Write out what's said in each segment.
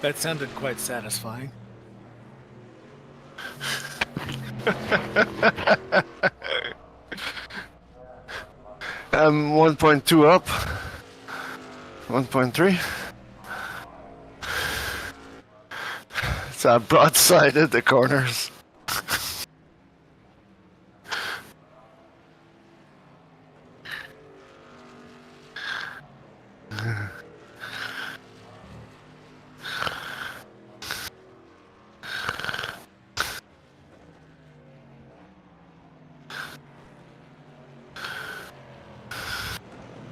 That sounded quite satisfying. I'm 1.2 up. 1.3. It's broadsided the corners.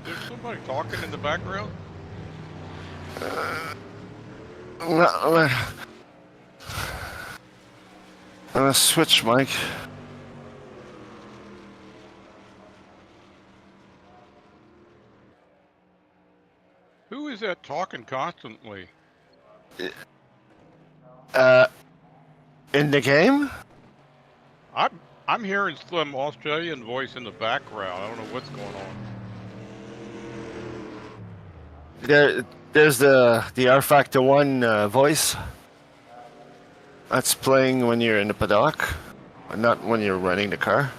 There's somebody talking in the background? I'm gonna switch mic. Who is that talking constantly? In the game? I'm hearing some Australian voice in the background. I don't know what's going on. There's the R Factor 1 voice. That's playing when you're in the paddock, not when you're running the car.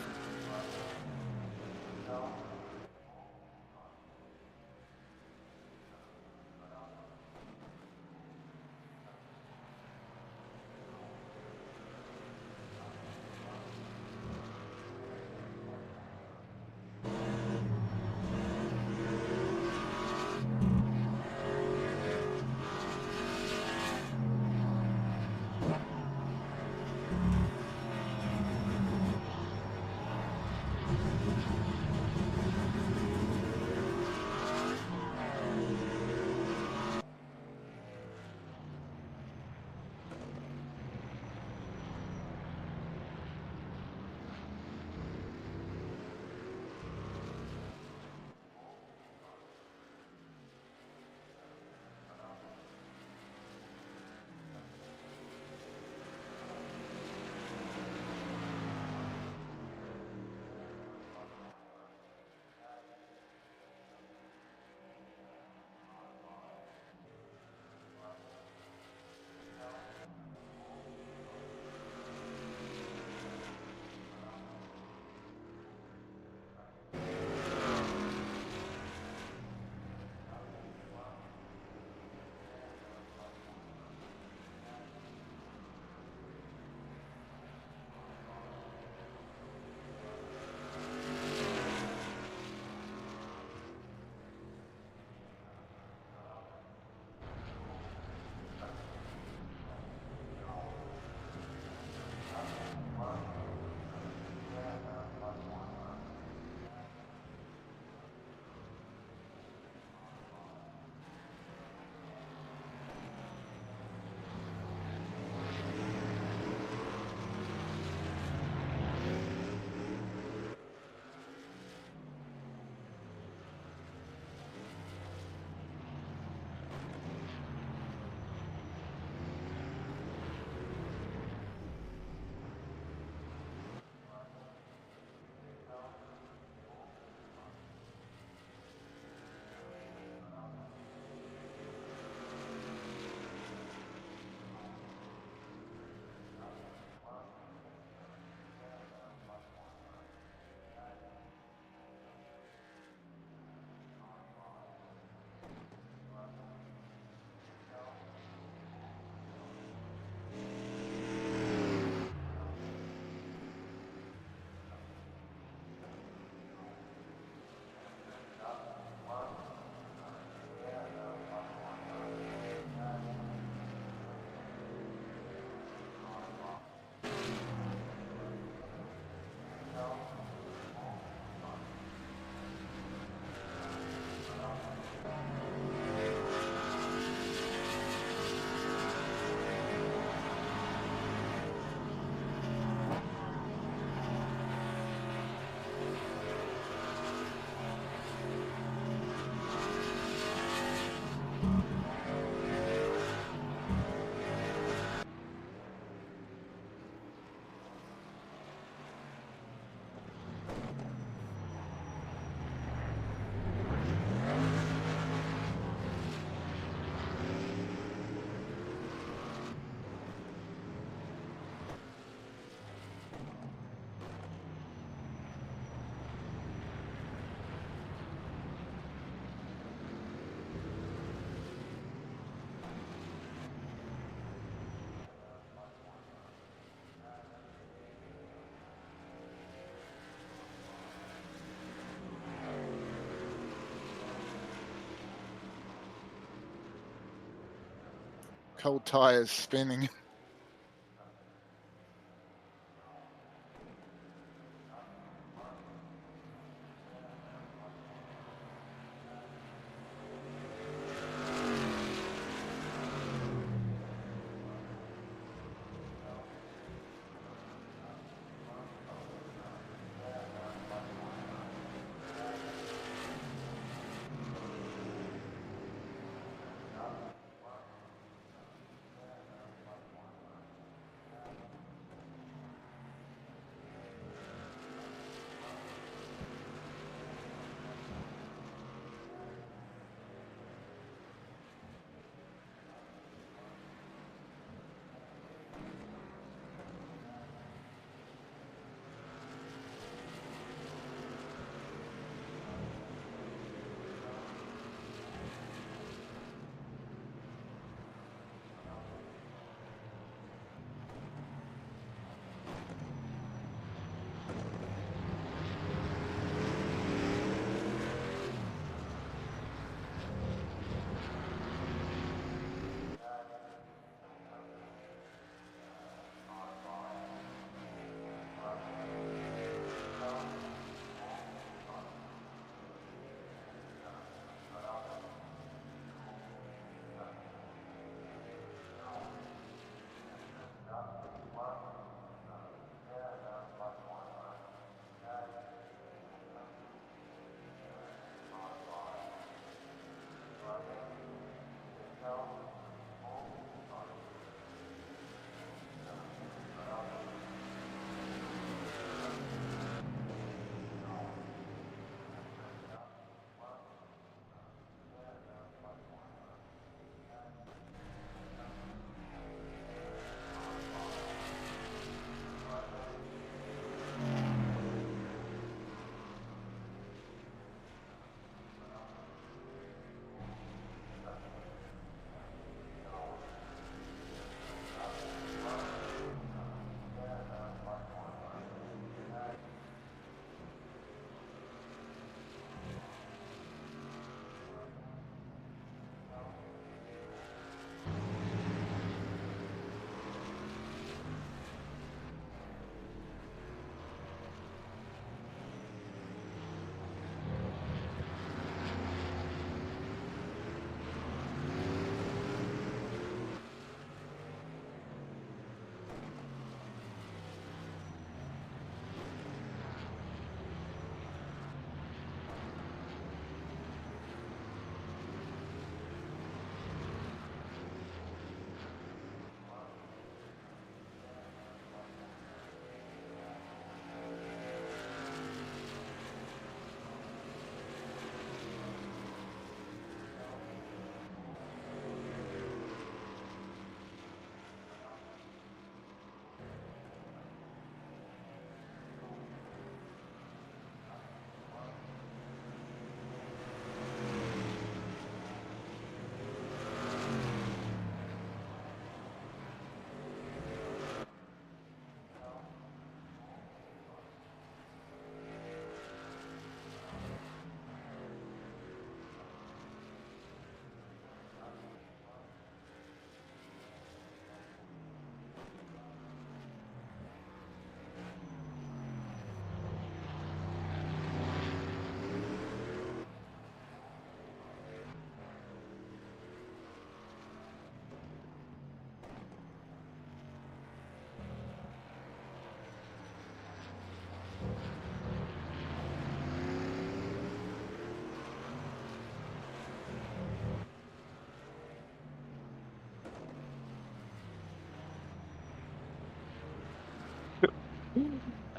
cold tires spinning.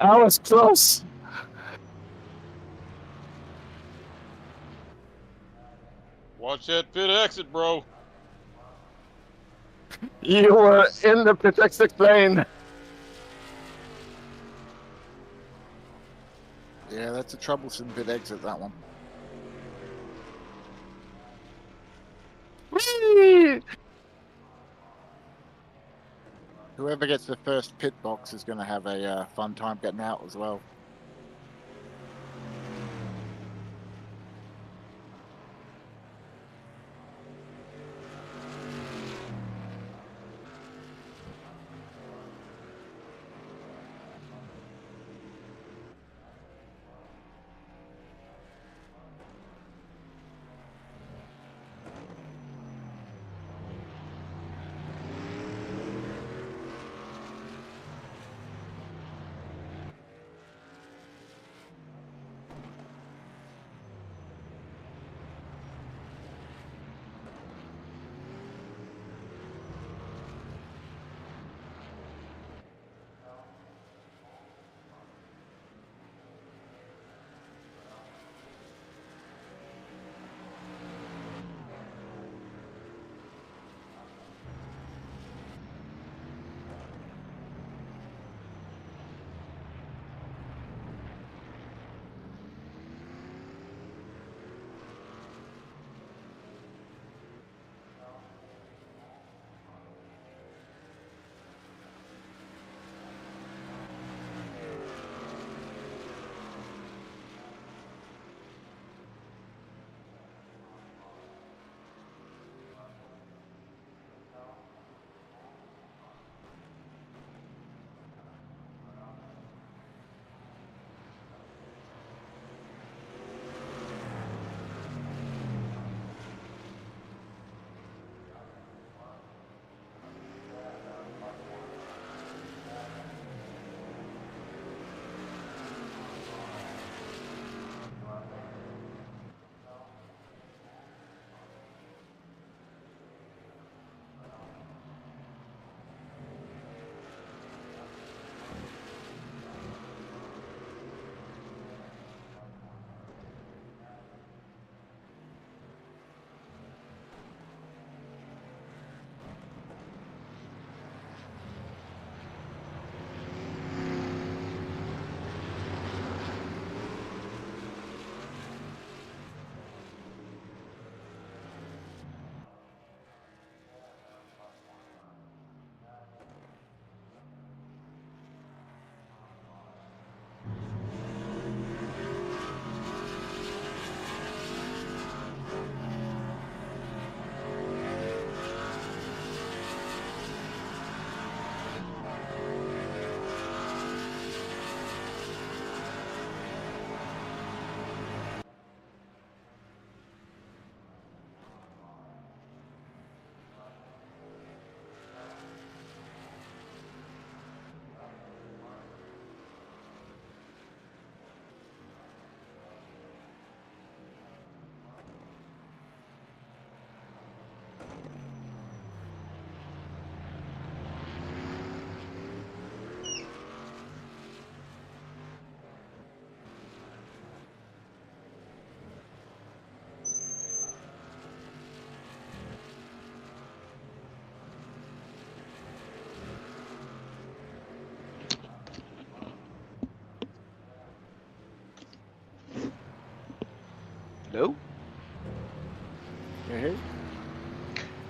I was close. Watch that pit exit, bro. You were in the protected lane. Yeah, that's a troublesome bit exit, that one. Whee! Whoever gets the first pit box is going to have a fun time getting out as well.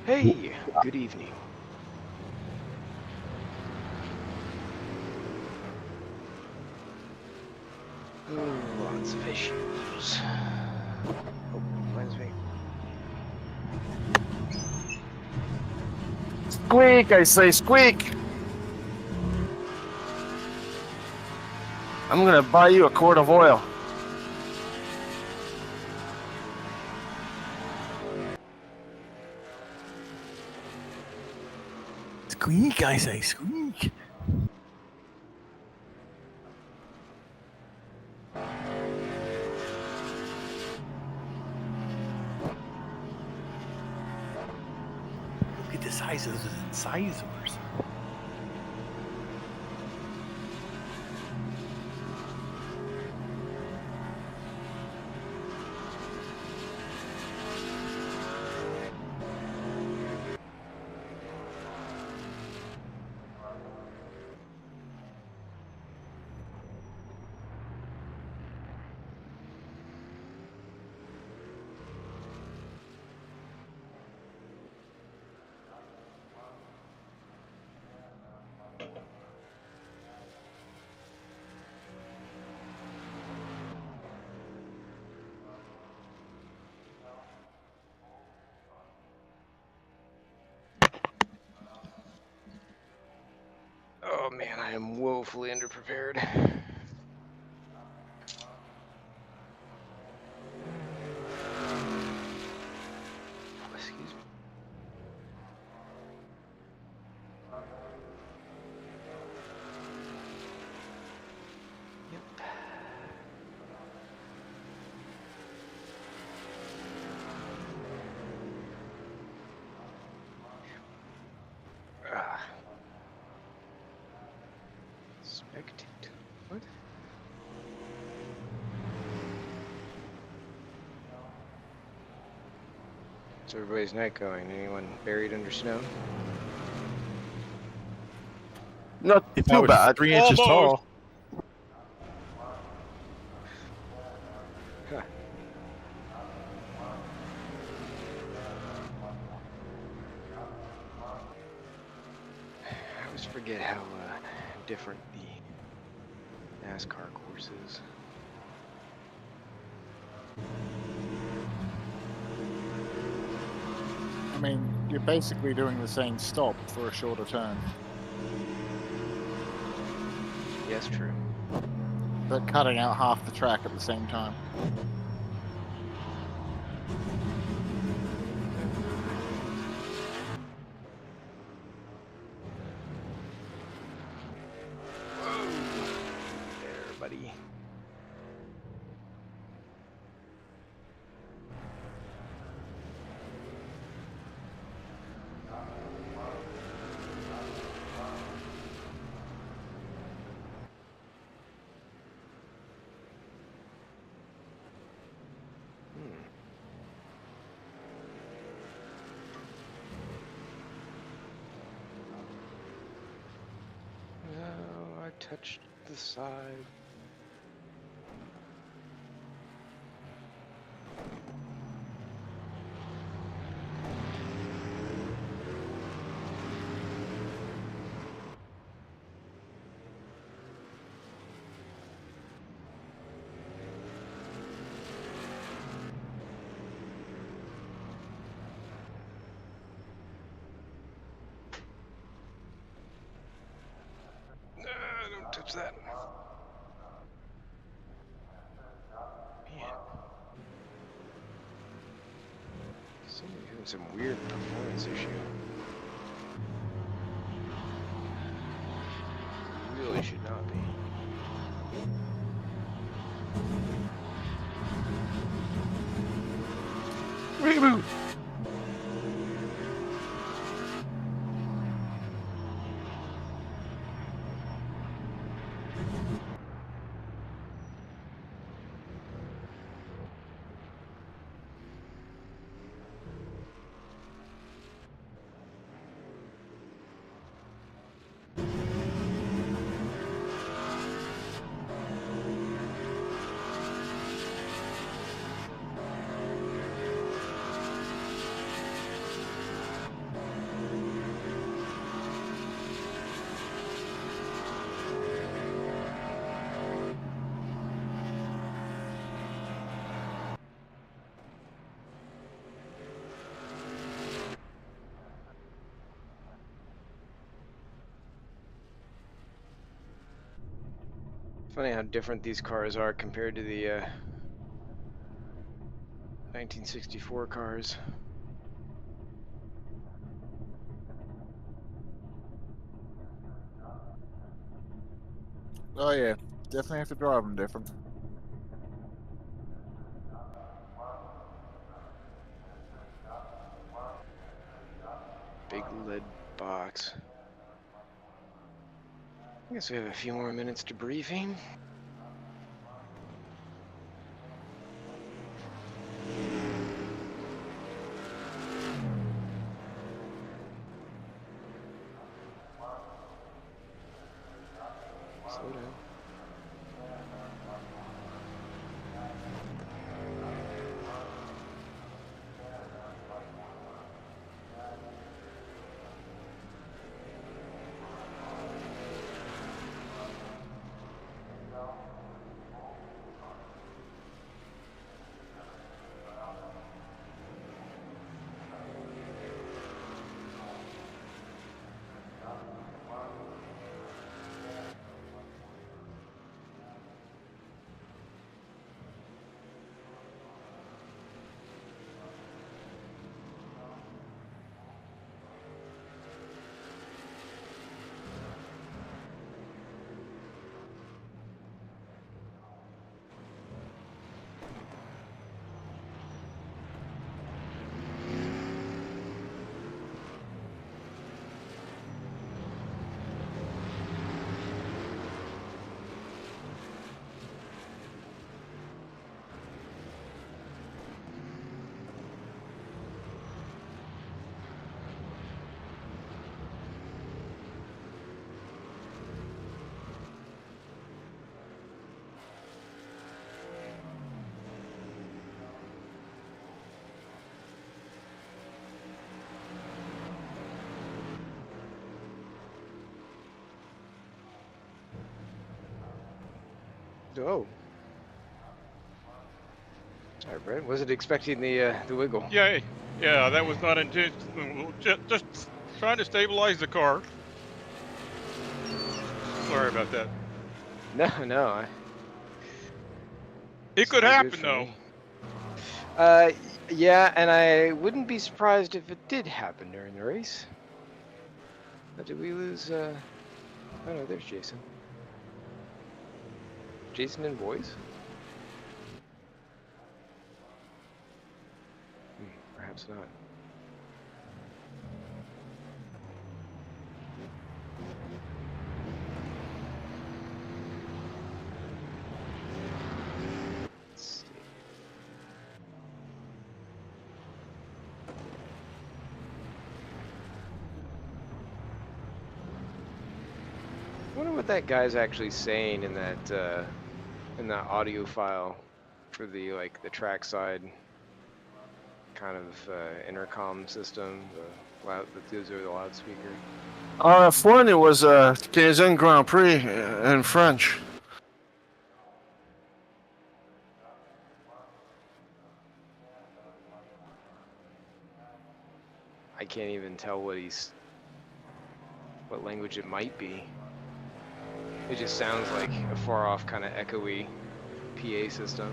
Hey, good evening. Oh, lots of issues. Oh, reminds me. Squeak, I say, squeak! I'm gonna buy you a quart of oil. Squeak, I say, squeak. Look at the size of those incisors. Oh man, I am woefully underprepared. Excuse me. Yep. Ah. Spectate. What? What's everybody's night going? Anyone buried under snow? Not If I too was bad. 3 inches Almost. tall, Huh. I always forget how different the NASCAR course is. I mean, you're basically doing the same stop for a shorter turn, Yes, true. but cutting out half the track at the same time. There, buddy. No, I touched the side. No, don't touch that. Man. Somebody's having some weird performance issue. Really should not be. Reboot! Funny how different these cars are compared to the 1964 cars. Oh yeah, definitely have to drive them different. Big lead box. I guess we have a few more minutes to briefing. Slow down. Oh. Sorry, Brett. Wasn't expecting the wiggle. Yeah, yeah, that was not intentional. Just trying to stabilize the car. Sorry about that. No. It could Still good happen for though. me. Yeah, and I wouldn't be surprised if it did happen during the race. But did we lose? Oh no, there's Jason. Jason and boys. Perhaps not. Let's see. I wonder what that guy's actually saying in that audio file for the the trackside kind of intercom system, that goes over the loudspeaker. F1, it was Canadian Grand Prix in French. I can't even tell what language it might be. It just sounds like a far off kind of echoey PA system.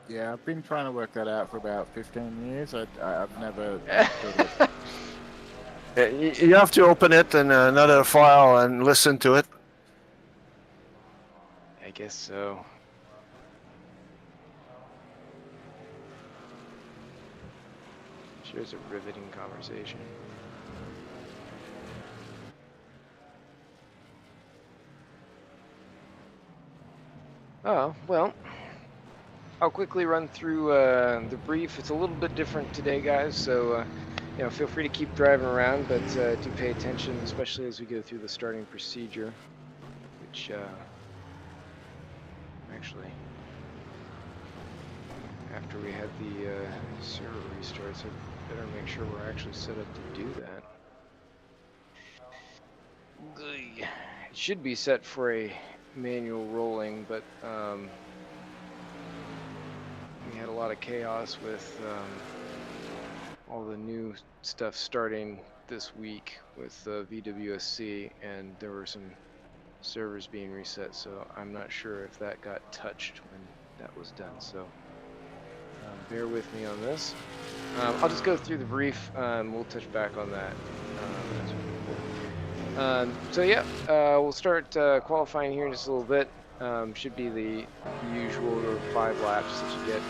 Yeah, I've been trying to work that out for about 15 years. I've never. You have to open it in another file and listen to it. I guess so. Sure, it's a riveting conversation. Oh, well, I'll quickly run through the brief. It's a little bit different today, guys, so feel free to keep driving around, but do pay attention, especially as we go through the starting procedure, which actually, after we had the server restarts, I better make sure we're actually set up to do that. It should be set for a manual rolling, but we had a lot of chaos with all the new stuff starting this week with VWSC, and there were some servers being reset, so I'm not sure if that got touched when that was done. So bear with me on this. I'll just go through the brief. We'll touch back on that as we move forward. So yeah, we'll start qualifying here in just a little bit. Should be the usual 5 laps that you get.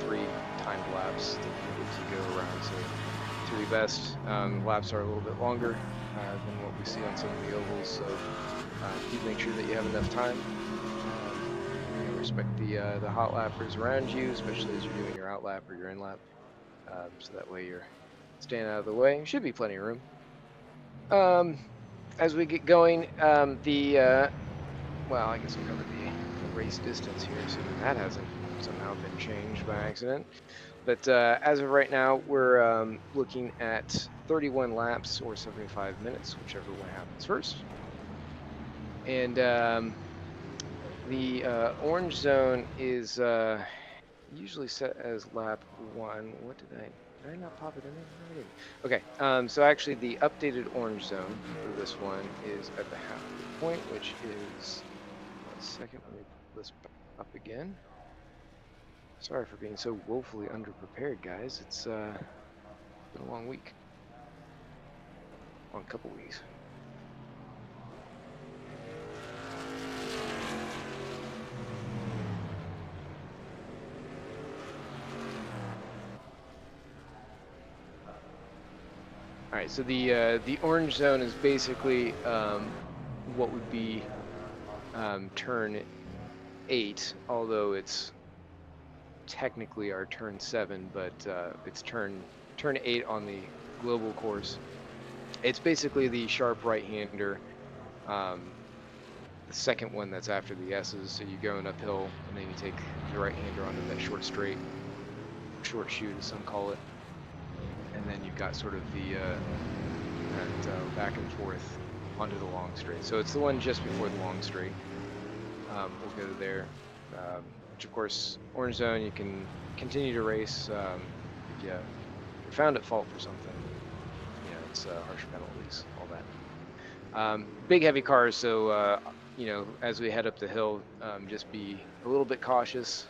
3 timed laps that you get to go around. So to be best, laps are a little bit longer than what we see on some of the ovals. So make sure that you have enough time. Respect the hot lappers around you, especially as you're doing your out lap or your in lap. So that way you're staying out of the way. Should be plenty of room. As we get going, well, I guess we'll cover the race distance here, so that hasn't somehow been changed by accident. But as of right now, we're looking at 31 laps or 75 minutes, whichever one happens first. And the orange zone is usually set as lap 1. What did I not pop it in there? No, I didn't. Okay, so actually the updated orange zone for this one is at the halfway point, which is, 1 second, let me pull this back up again. Sorry for being so woefully underprepared, guys. It's been a long week. Long couple weeks. All right, so the orange zone is basically what would be turn 8, although it's technically our turn 7, but it's turn 8 on the global course. It's basically the sharp right-hander, the second one that's after the S's. So you're going uphill, and then you take the right-hander onto that short straight, short shoot, as some call it. And then you've got sort of the that back and forth onto the long straight. So it's the one just before the long straight. We'll go there. Which of course, orange zone, you can continue to race if you're found at fault for something. It's harsher penalties, all that. Big heavy cars, so as we head up the hill, just be a little bit cautious.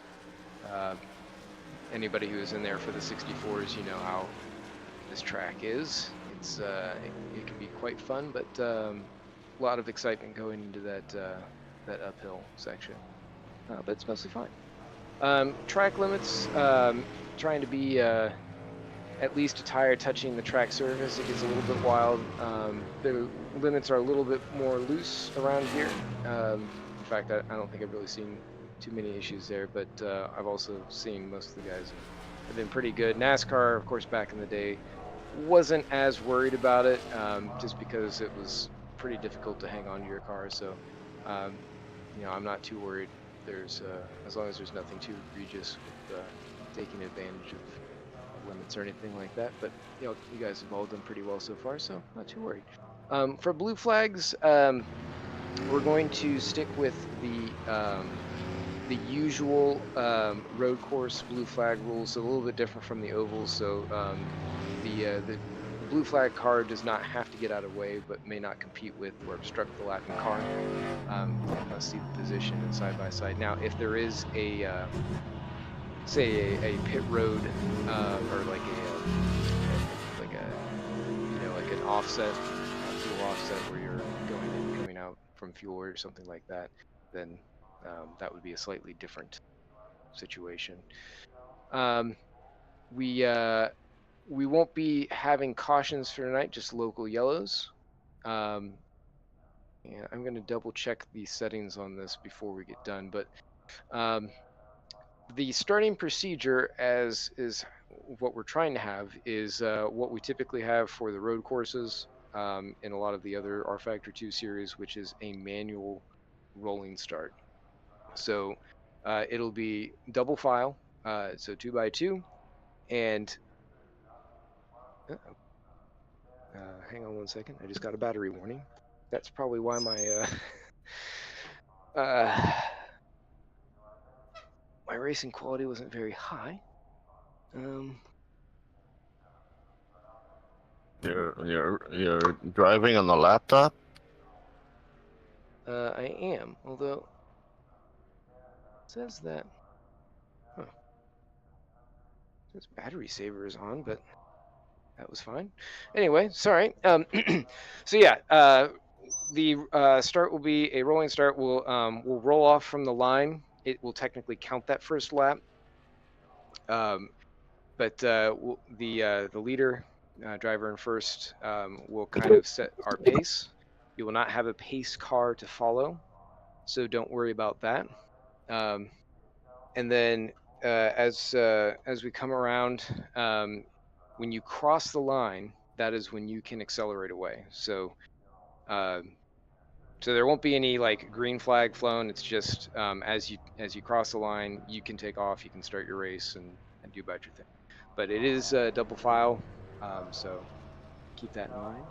Anybody who is in there for the 64s, you know how this track is. It's it can be quite fun, but a lot of excitement going into that uphill section. But it's mostly fine. Track limits, trying to be at least a tire touching the track surface. It gets a little bit wild. The limits are a little bit more loose around here. In fact, I don't think I've really seen too many issues there, but I've also seen most of the guys have been pretty good. NASCAR, of course, back in the day, wasn't as worried about it, just because it was pretty difficult to hang on to your car. So, I'm not too worried. There's as long as there's nothing too egregious with taking advantage of limits or anything like that. But you guys have all done pretty well so far, so not too worried. For blue flags, we're going to stick with the usual road course blue flag rules, a little bit different from the ovals. So the blue flag car does not have to get out of way, but may not compete with or obstruct the lapping car. Let's see the position and side by side. Now, if there is a say a pit road or like an offset, fuel offset, where you're going in and coming out from fuel or something like that, then that would be a slightly different situation. We won't be having cautions for tonight, just local yellows. I'm going to double check the settings on this before we get done, but the starting procedure, as is what we're trying to have, is what we typically have for the road courses in a lot of the other R Factor 2 series, which is a manual rolling start. So it'll be double file, so 2x2, and hang on 1 second. I just got a battery warning. That's probably why my my racing quality wasn't very high. Um, You're driving on the laptop. I am, although it says that. Huh. It says battery saver is on, but that was fine. Anyway, sorry. So yeah, the start will be a rolling start. We'll roll off from the line. It will technically count that first lap. But the leader, driver in first, will kind of set our pace. You will not have a pace car to follow, so don't worry about that. And then as we come around, when you cross the line, that is when you can accelerate away. So there won't be any like green flag flown. It's just as you cross the line, you can take off, you can start your race and do about your thing. But it is double file, so keep that in mind.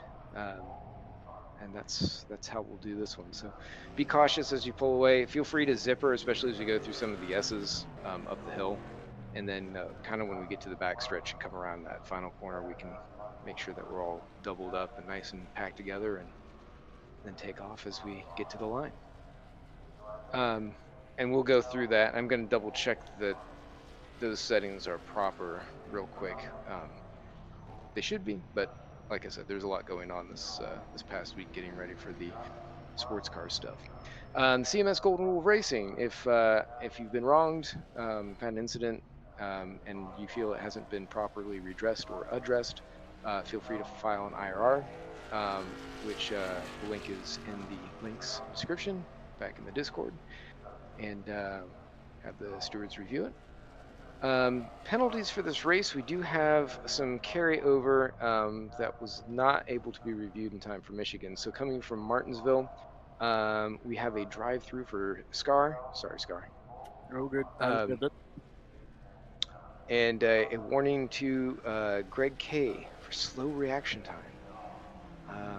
And that's how we'll do this one. So be cautious as you pull away. Feel free to zipper, especially as we go through some of the S's up the hill. And then kind of when we get to the back stretch and come around that final corner, we can make sure that we're all doubled up and nice and packed together, and then take off as we get to the line. And we'll go through that. I'm going to double check that those settings are proper real quick. They should be, but like I said, there's a lot going on this past week getting ready for the sports car stuff. CMS Golden Rule of Racing. If you've been wronged, had an incident, and you feel it hasn't been properly redressed or addressed, feel free to file an IRR, which the link is in the links description back in the Discord, and have the stewards review it. Penalties for this race, we do have some carryover that was not able to be reviewed in time for Michigan. So coming from Martinsville, we have a drive-through for Scar. Sorry, Scar. Oh, good. And a warning to Greg K for slow reaction time.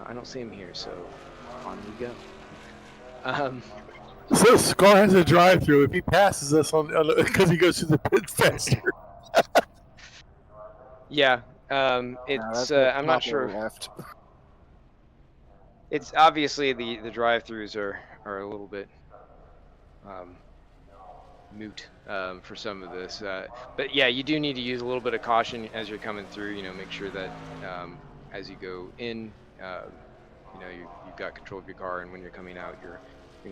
I don't see him here, so on we go. So Scar has a drive-through. If he passes us on because he goes to the pit faster. Yeah, it's I'm not sure. Left. It's obviously the drive-throughs are a little bit moot for some of this, but yeah, you do need to use a little bit of caution as you're coming through. Make sure that as you go in, you've got control of your car, and when you're coming out, you're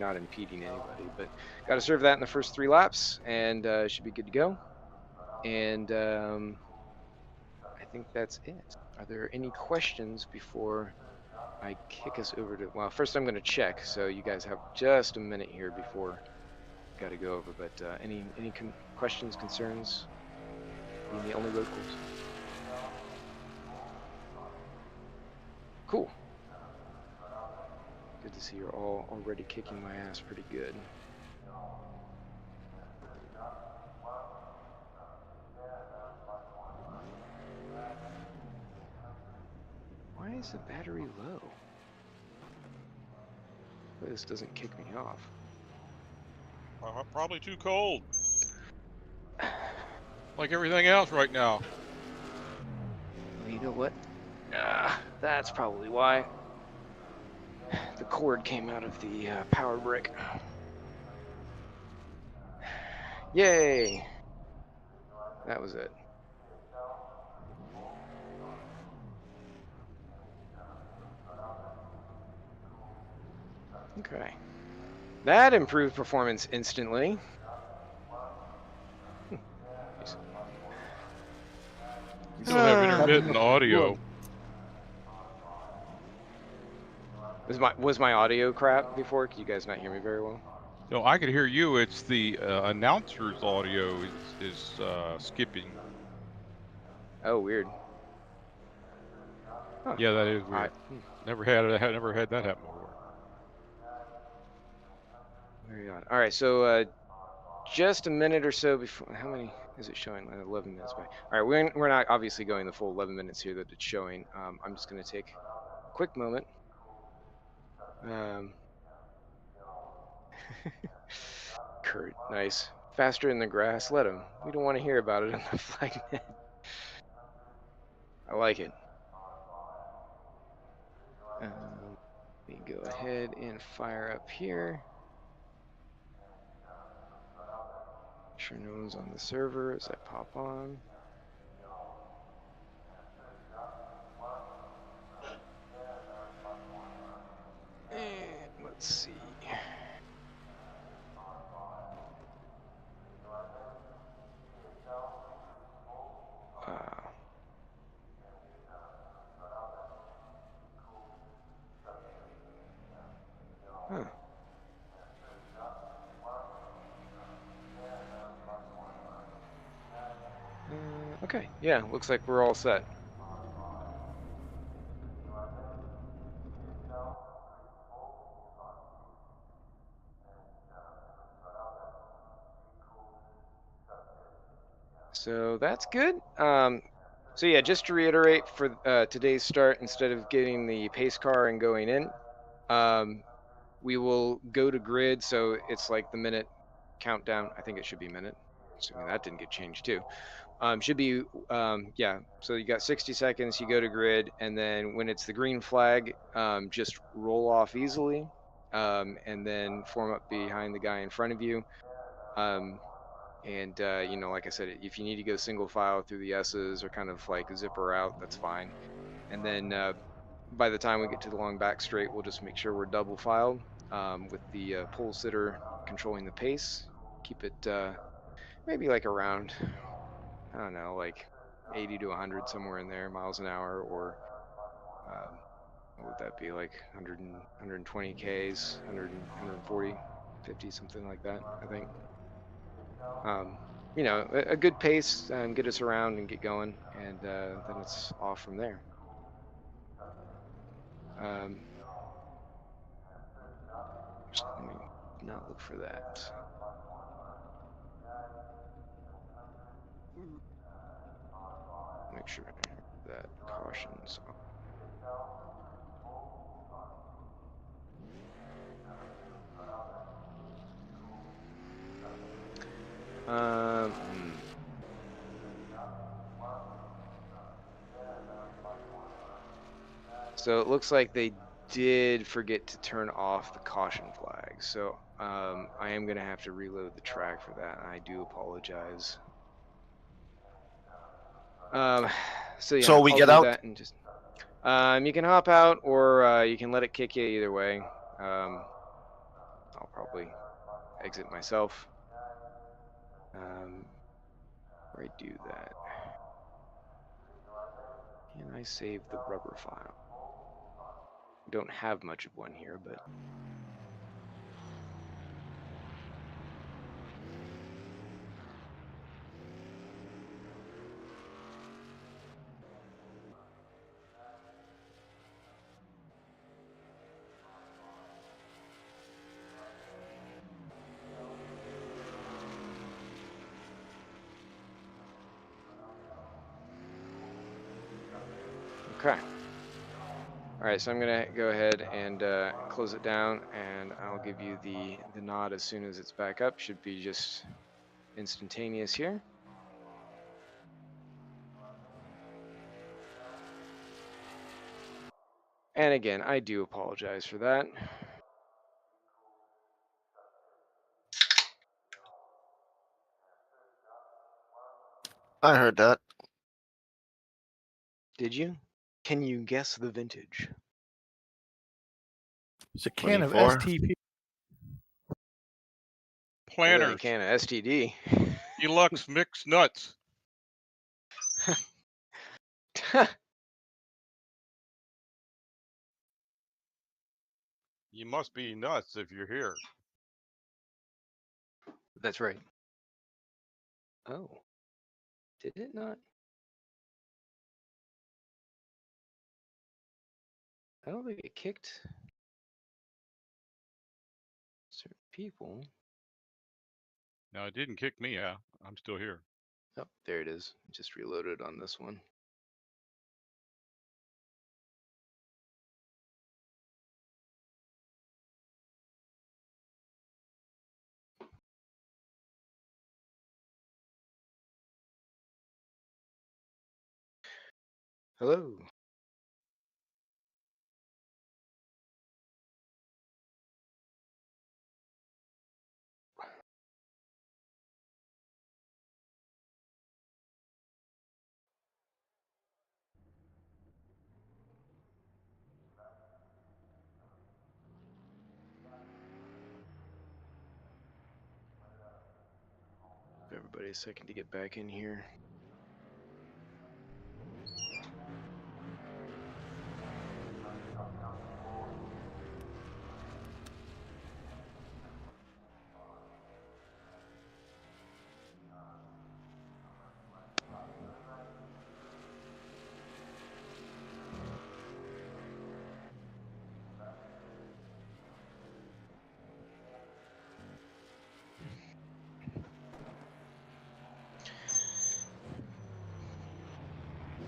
not impeding anybody. But got to serve that in the first 3 laps, and should be good to go. And I think that's it. Are there any questions before I kick us over to? Well, first I'm going to check, so you guys have just a minute here before I got to go over. But any questions, concerns? Being the only road course. Cool. Good to see you're all already kicking my ass pretty good. Why is the battery low? This doesn't kick me off. Probably too cold. Like everything else right now. Well, you know what? That's probably why. The cord came out of the power brick. Yay! That was it. Okay. That improved performance instantly. You still have intermittent audio. Was my audio crap before? Could you guys not hear me very well? No, I could hear you. It's the announcer's audio is skipping. Oh, weird. Huh. Yeah, that is weird. Right. Never had that happen before. Very odd. All right, so just a minute or so before. How many is it showing? 11 minutes back. All right, we're not obviously going the full 11 minutes here that it's showing. I'm just going to take a quick moment. Kurt, nice. Faster in the grass. Let him. We don't want to hear about it on the flag net. I like it. Let me go ahead and fire up here. Make sure no one's on the server as I pop on. And let's see. Huh. Okay, yeah, looks like we're all set. So that's good. So yeah, just to reiterate for today's start, instead of getting the pace car and going in, we will go to grid. So it's like the minute countdown. I think it should be minute. Assuming that didn't get changed too. Should be, yeah. So you got 60 seconds, you go to grid, and then when it's the green flag, just roll off easily, and then form up behind the guy in front of you. And you know, like I said, if you need to go single file through the S's or kind of like zipper out, that's fine. And then by the time we get to the long back straight, we'll just make sure we're double filed with the pole sitter controlling the pace. Keep it maybe like around, I don't know, like 80 to 100, somewhere in there, miles an hour, or what would that be, like 100 and 120 Ks, 100 and 140, 50, something like that, I think. You know, a good pace, get us around and get going, and then it's off from there. Just let me not look for that. Make sure that cautions. So it looks like they did forget to turn off the caution flag. So I am going to have to reload the track for that. I do apologize. So yeah, So we I'll get do out? that and just you can hop out, or you can let it kick you either way. I'll probably exit myself. Where I do that, can I save the rubber file? I don't have much of one here, but okay. All right, so I'm gonna go ahead and close it down, and I'll give you the nod as soon as it's back up. Should be just instantaneous here. And again, I do apologize for that. I heard that. Did you? Can you guess the vintage? It's a can of 24. STP. Better than a Planners. can of STD. Deluxe mixed nuts. You must be nuts if you're here. That's right. Oh, did it not? I don't think it kicked certain people. No, it didn't kick me out. I'm still here. Oh, there it is. Just reloaded on this one. Hello. Give everybody a second to get back in here.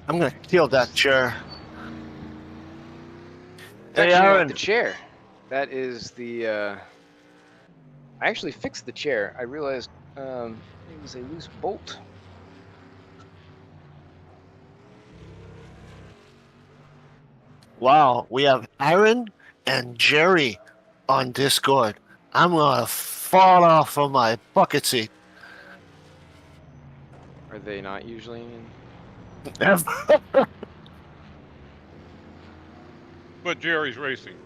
I'm gonna kill that chair. It's Hey, actually not Aaron. the chair. That is the. I actually fixed the chair. I realized it was a loose bolt. Wow, we have Aaron and Jerry on Discord. I'm gonna fall off from my bucket seat. Are they not usually in? But Jerry's racing.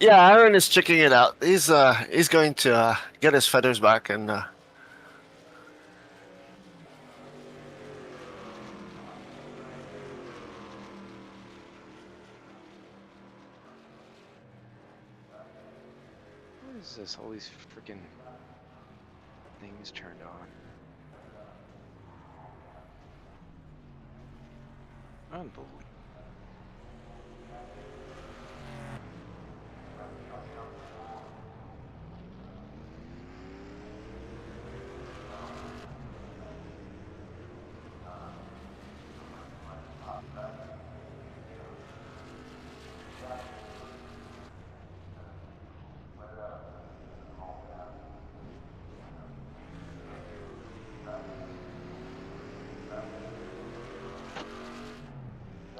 Yeah, Aaron is checking it out. He's going to get his feathers back and What is this? All these freaking things turned on. Unbelievable.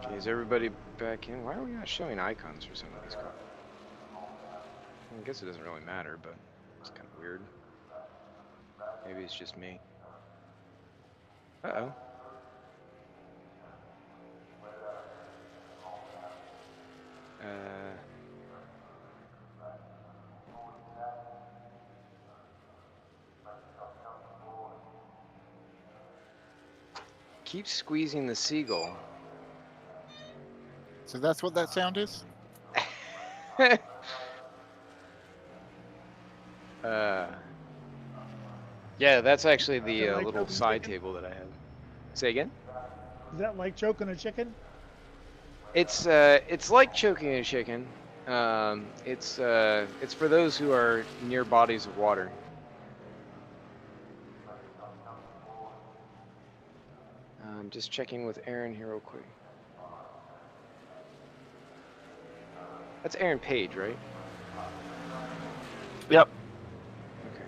Okay, is everybody back in? Why are we not showing icons for some of these cars? I guess it doesn't really matter, but it's kind of weird. Maybe it's just me. Uh-oh. Keep squeezing the seagull. So that's what that sound is? Yeah, that's actually the Is that like little choking side chicken? table that I have. Say again? Is that like choking a chicken? It's like choking a chicken. It's for those who are near bodies of water. I'm just checking with Aaron here real quick. That's Aaron Page, right? yep. Okay.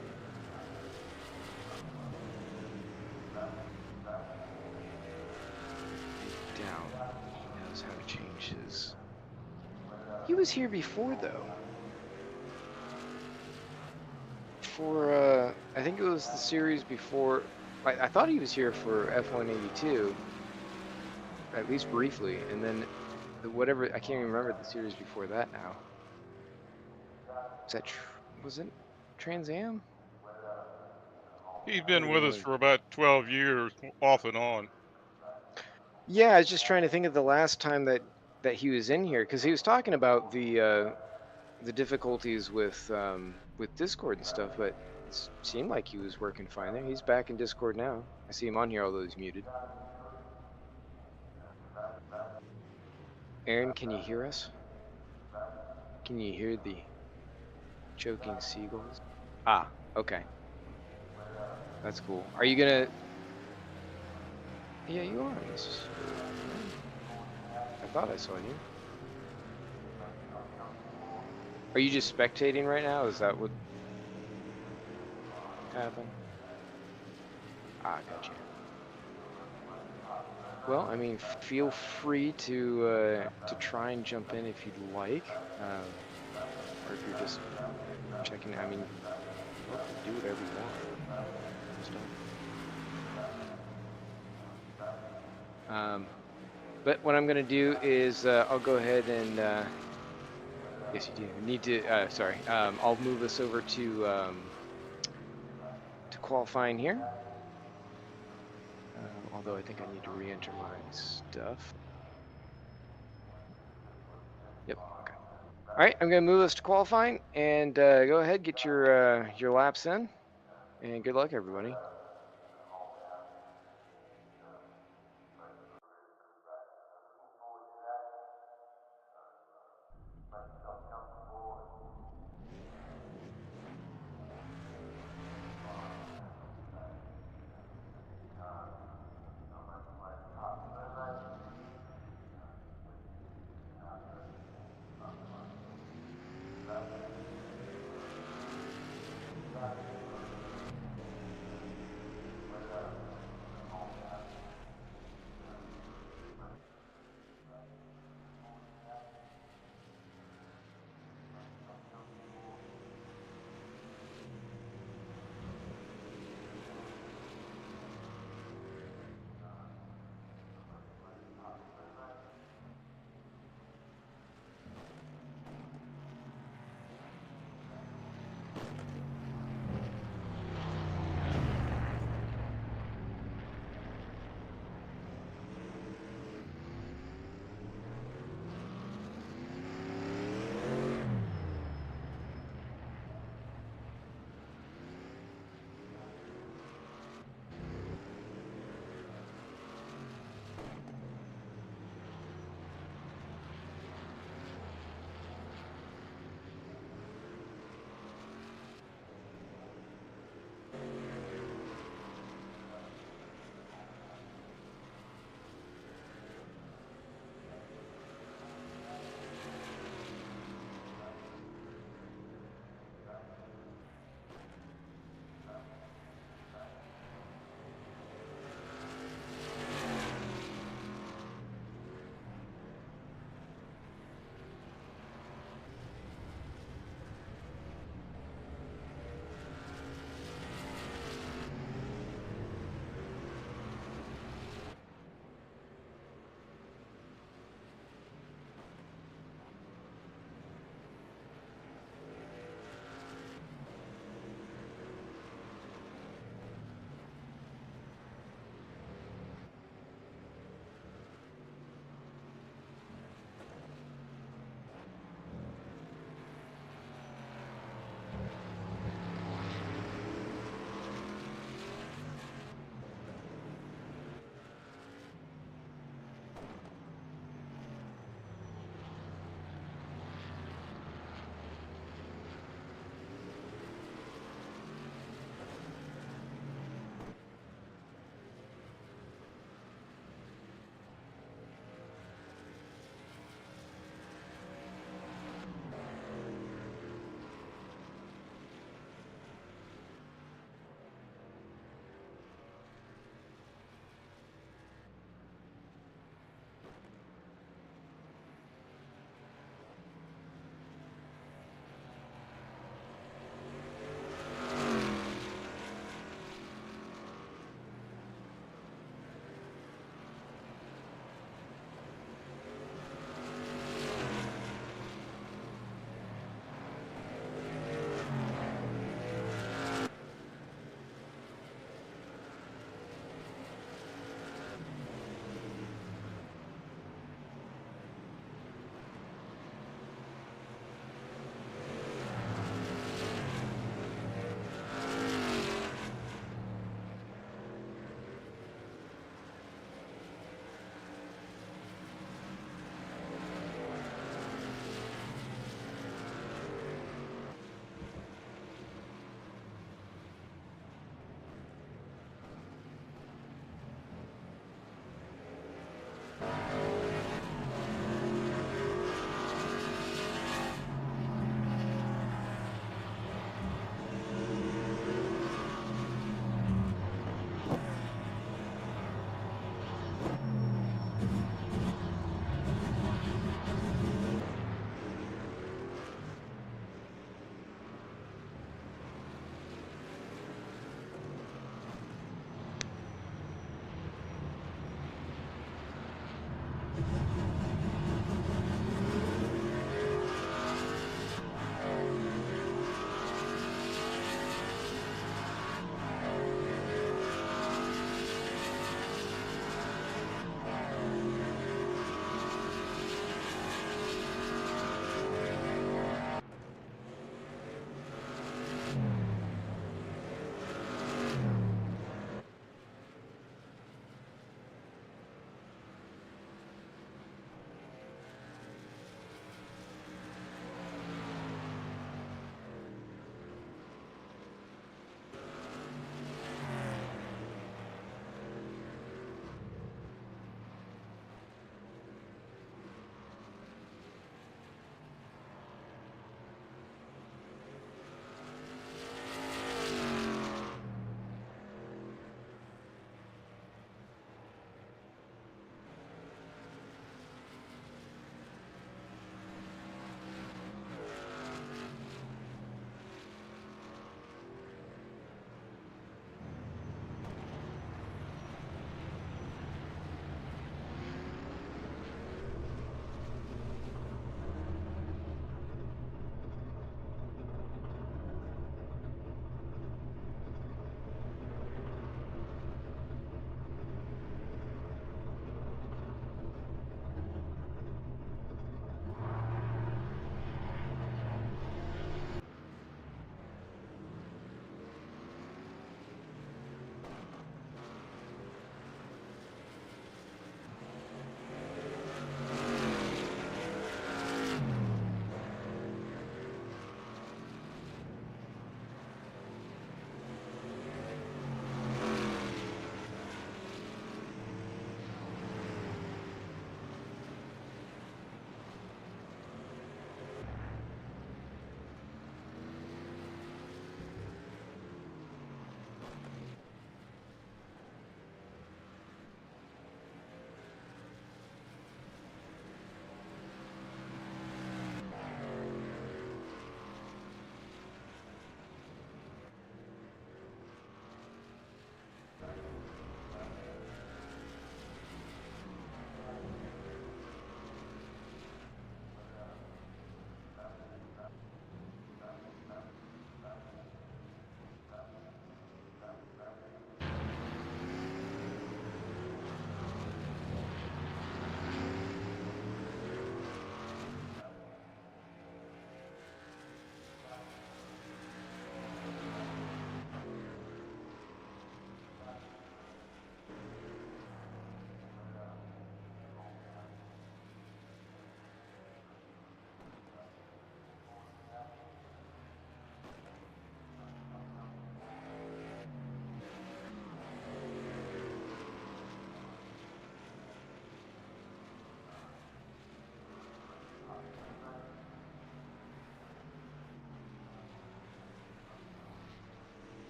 I doubt he knows how to change his. He was here before, though. For I think it was the series before. I thought he was here for F182, at least briefly, and then whatever, I can't even remember the series before that now. Was it Trans Am? He's been with us for about 12 years, off and on. Yeah, I was just trying to think of the last time that he was in here, because he was talking about the difficulties with Discord and stuff, but it seemed like he was working fine there. He's back in Discord now. I see him on here, although he's muted. Aaron, can you hear us? Can you hear the choking seagulls? Ah, okay. That's cool. Are you gonna... Yeah, you are on this. I thought I saw you. Are you just spectating right now? Is that what happened? Ah, gotcha. Well, I mean, feel free to try and jump in if you'd like, or if you're just checking. I mean, welcome to do whatever you want. Just don't. But what I'm going to do is I'll go ahead and yes, you do need to. Sorry, I'll move us over to qualifying here. Although I think I need to re-enter my stuff. Yep. Okay. All right, I'm going to move us to qualifying, and go ahead, get your laps in, and good luck, everybody.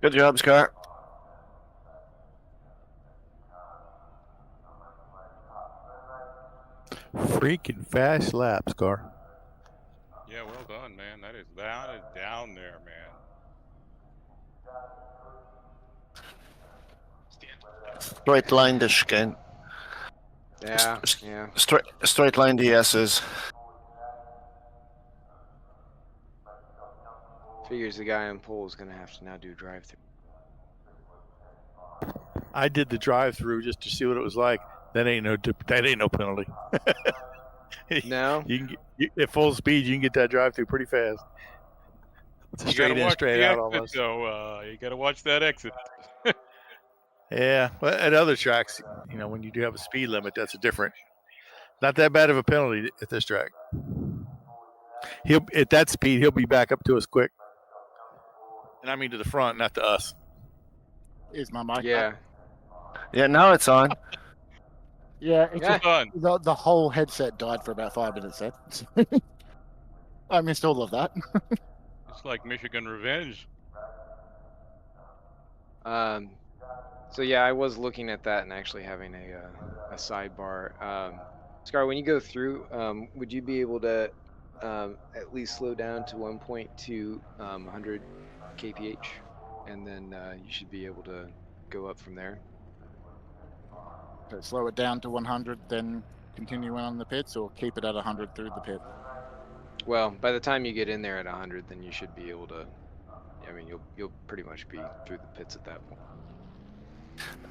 Good job, Scott. Freaking fast laps, car. Yeah, well done, man. That is down there, man. Straight line the chicane. Yeah, yeah. Straight line the S's. Figures the guy on pole is gonna have to now do drive-through. I did the drive-through just to see what it was like. That ain't no penalty. No? You can at full speed, you can get that drive-through pretty fast. It's a You straight gotta in, watch straight the out exit, almost. though. You gotta watch that exit. Yeah, well, at other tracks, you know, when you do have a speed limit, that's a different. Not that bad of a penalty at this track. He'll at that speed, he'll be back up to us quick. And I mean to the front, not to us. Is my mic Yeah. back? Yeah, now it's on. Yeah, it's Yeah. Done. the whole headset died for about 5 minutes then. I missed all of that. It's like Michigan Revenge. So yeah, I was looking at that and actually having a sidebar. Scar, when you go through, would you be able to at least slow down to 1.2 100 kph, and then you should be able to go up from there. So slow it down to 100, then continue on the pits, or keep it at 100 through the pit. Well, by the time you get in there at 100, then you should be able to. I mean, you'll pretty much be through the pits at that point.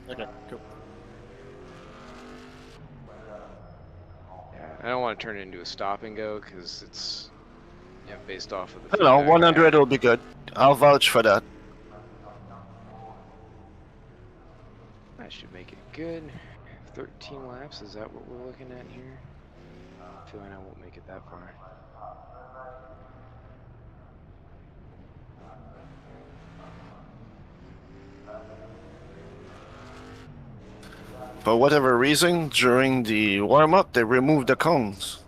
Okay, cool. Yeah, I don't want to turn it into a stop and go because it's based off of the. No, feedback I 100 have. will be good. I'll vouch for that. That should make it good. 13 laps, is that what we're looking at here? I feel like I won't make it that far. For whatever reason, during the warm-up, they removed the cones.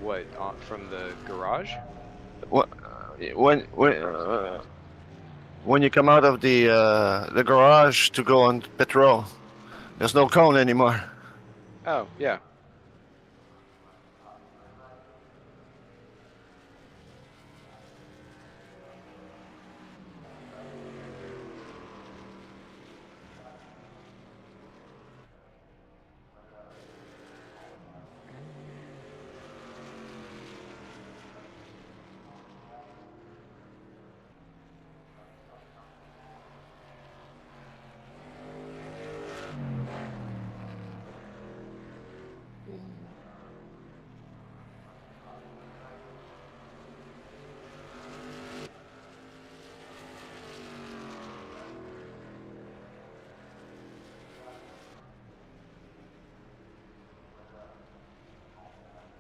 What, from the garage? When you come out of the garage to go on pit row, there's no cone anymore. Oh, yeah.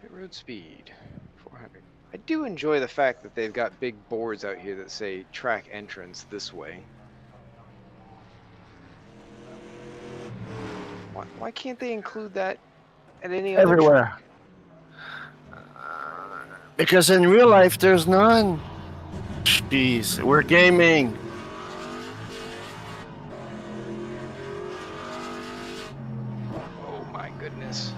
Pit road speed, 400. I do enjoy the fact that they've got big boards out here that say track entrance this way. Why can't they include that at any other Everywhere. Because in real life, there's none. Jeez, we're gaming. Oh my goodness.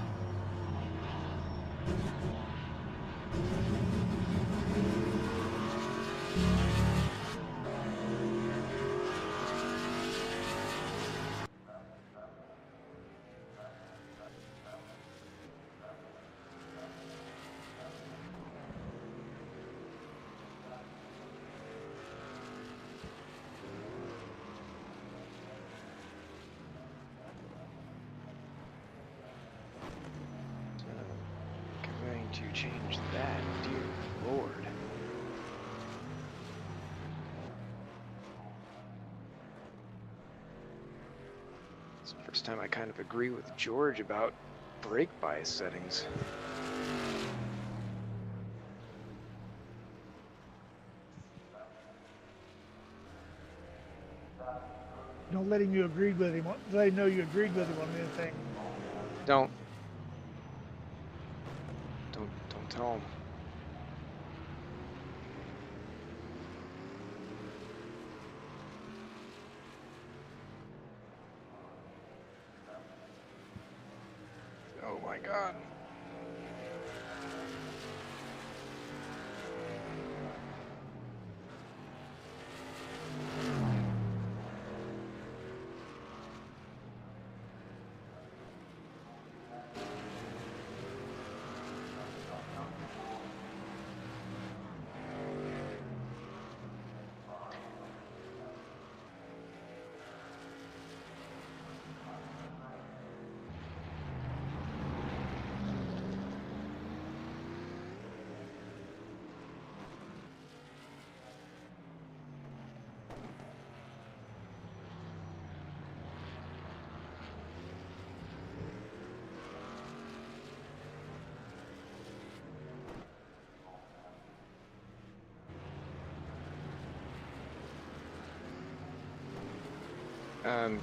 Going to change that, dear Lord. It's the first time I kind of agree with George about brake bias settings. Don't let him you agreed with him. Let him know you agreed with him on anything. Don't tell him. Oh my god.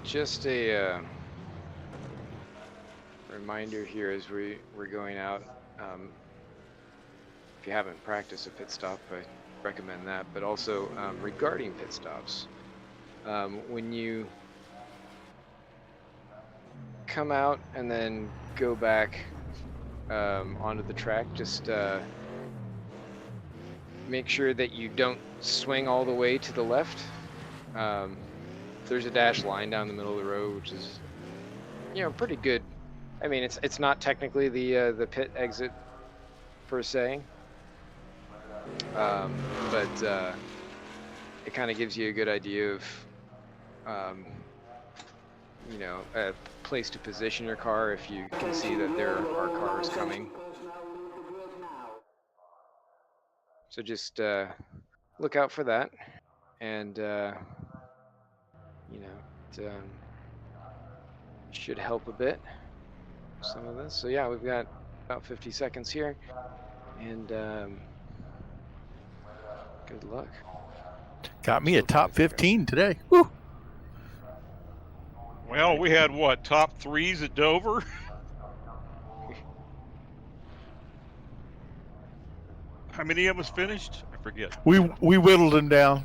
Just a reminder here as we're going out. If you haven't practiced a pit stop, I recommend that. But also regarding pit stops, when you come out and then go back onto the track, just make sure that you don't swing all the way to the left. There's a dashed line down the middle of the road, which is, pretty good. I mean, it's not technically the pit exit per se, but it kind of gives you a good idea of, a place to position your car if you can see that there are cars coming. So just look out for that, and it should help a bit, some of this. So yeah, we've got about 50 seconds here, and good luck. Got me a top 15 today. Woo. Well, we had what, top threes at Dover? How many of us finished? I forget. We whittled him down.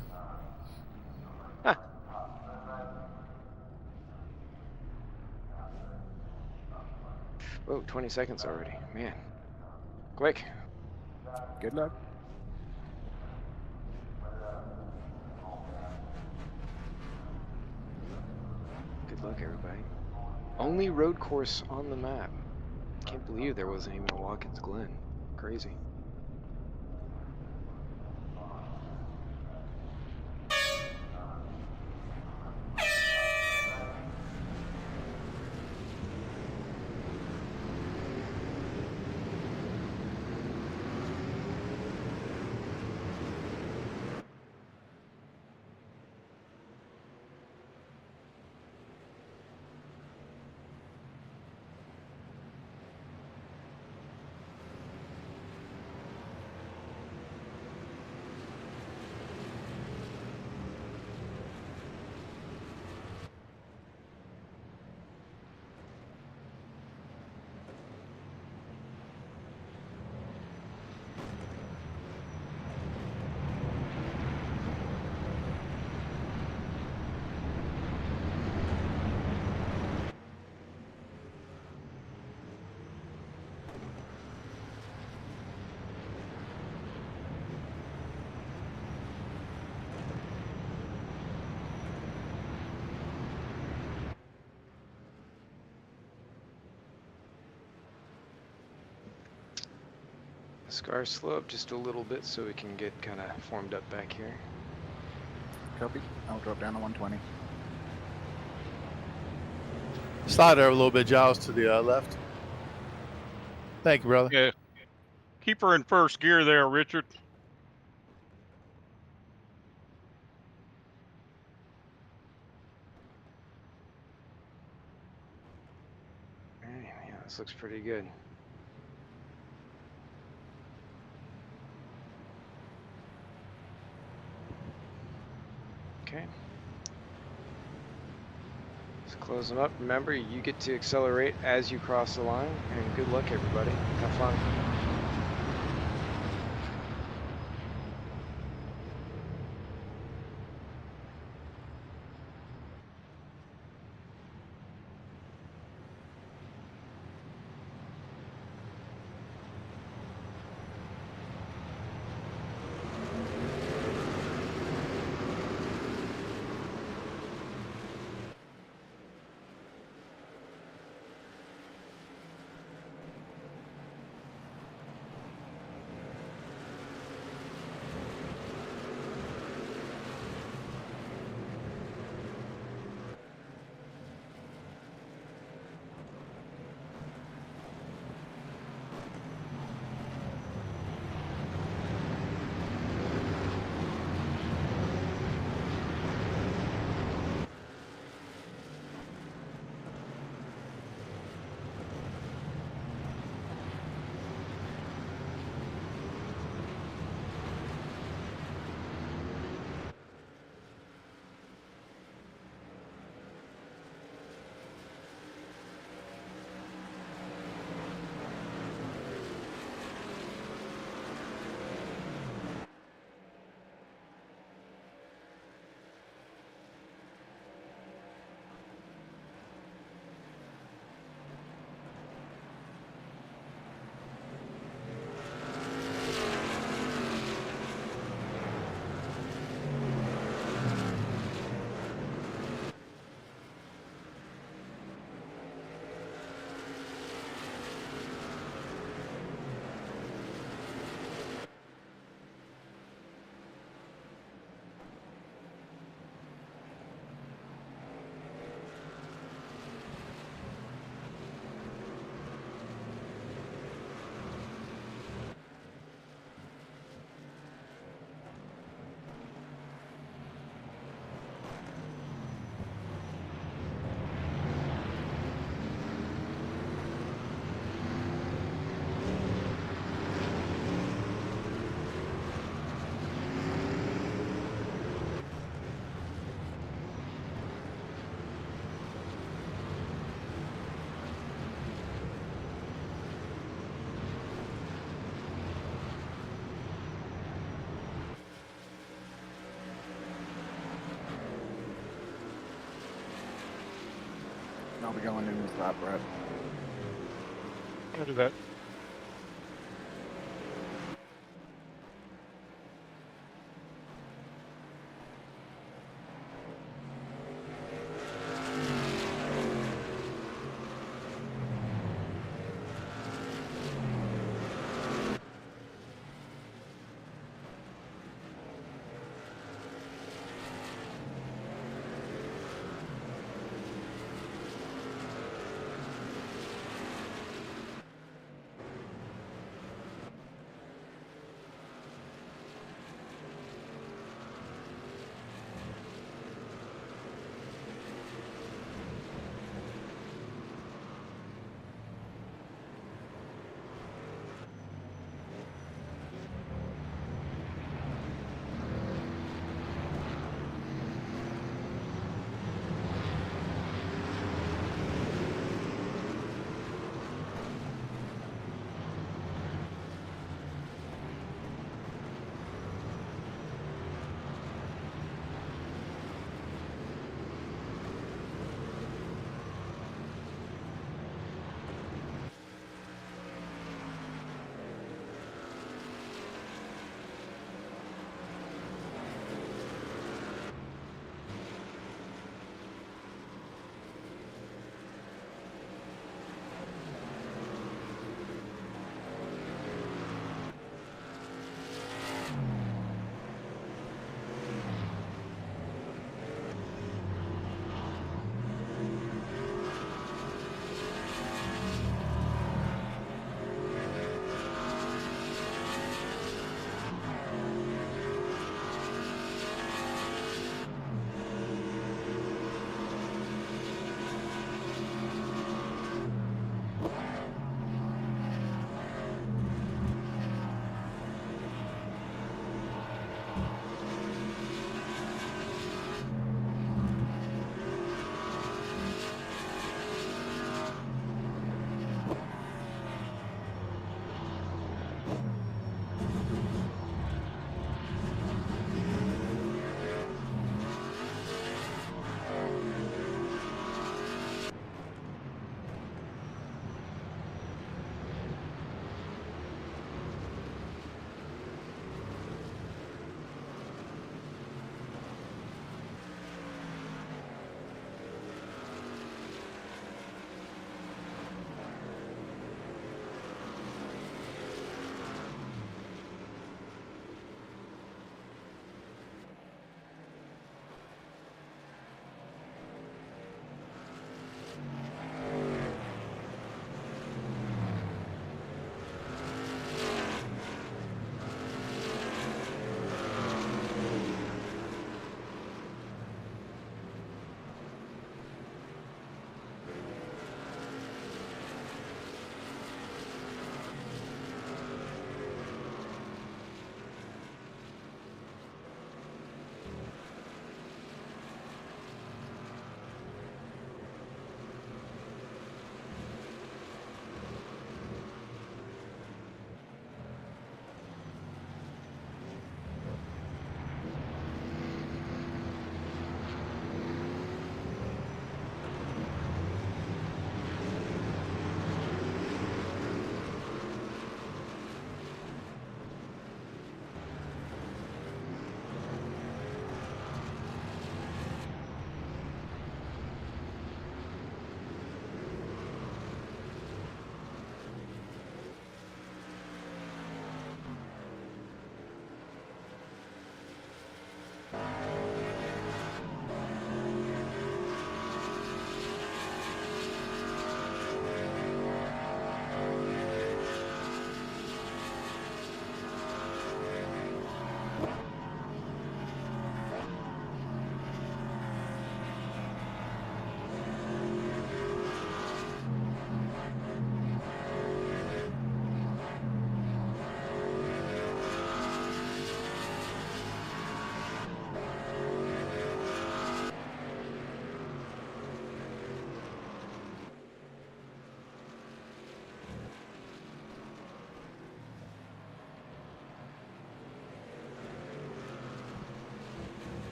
Huh. Whoa, 20 seconds already, man. Quick. Good luck. Good luck, everybody. Only road course on the map. Can't believe there wasn't even a Watkins Glen. Crazy. NASCAR, slow up just a little bit so we can get kind of formed up back here. Copy. I'll drop down to 120. Slide her a little bit, Giles, to the left. Thank you, brother. Yeah. Keep her in first gear there, Richard. Alright, yeah, this looks pretty good. Okay. Let's close them up. Remember, you get to accelerate as you cross the line, and good luck, everybody. Have fun. I'll be going in with that, Brett. I'll do that.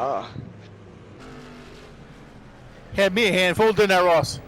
Ah. Hand me a handful, didn't I, Ross?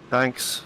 Thanks.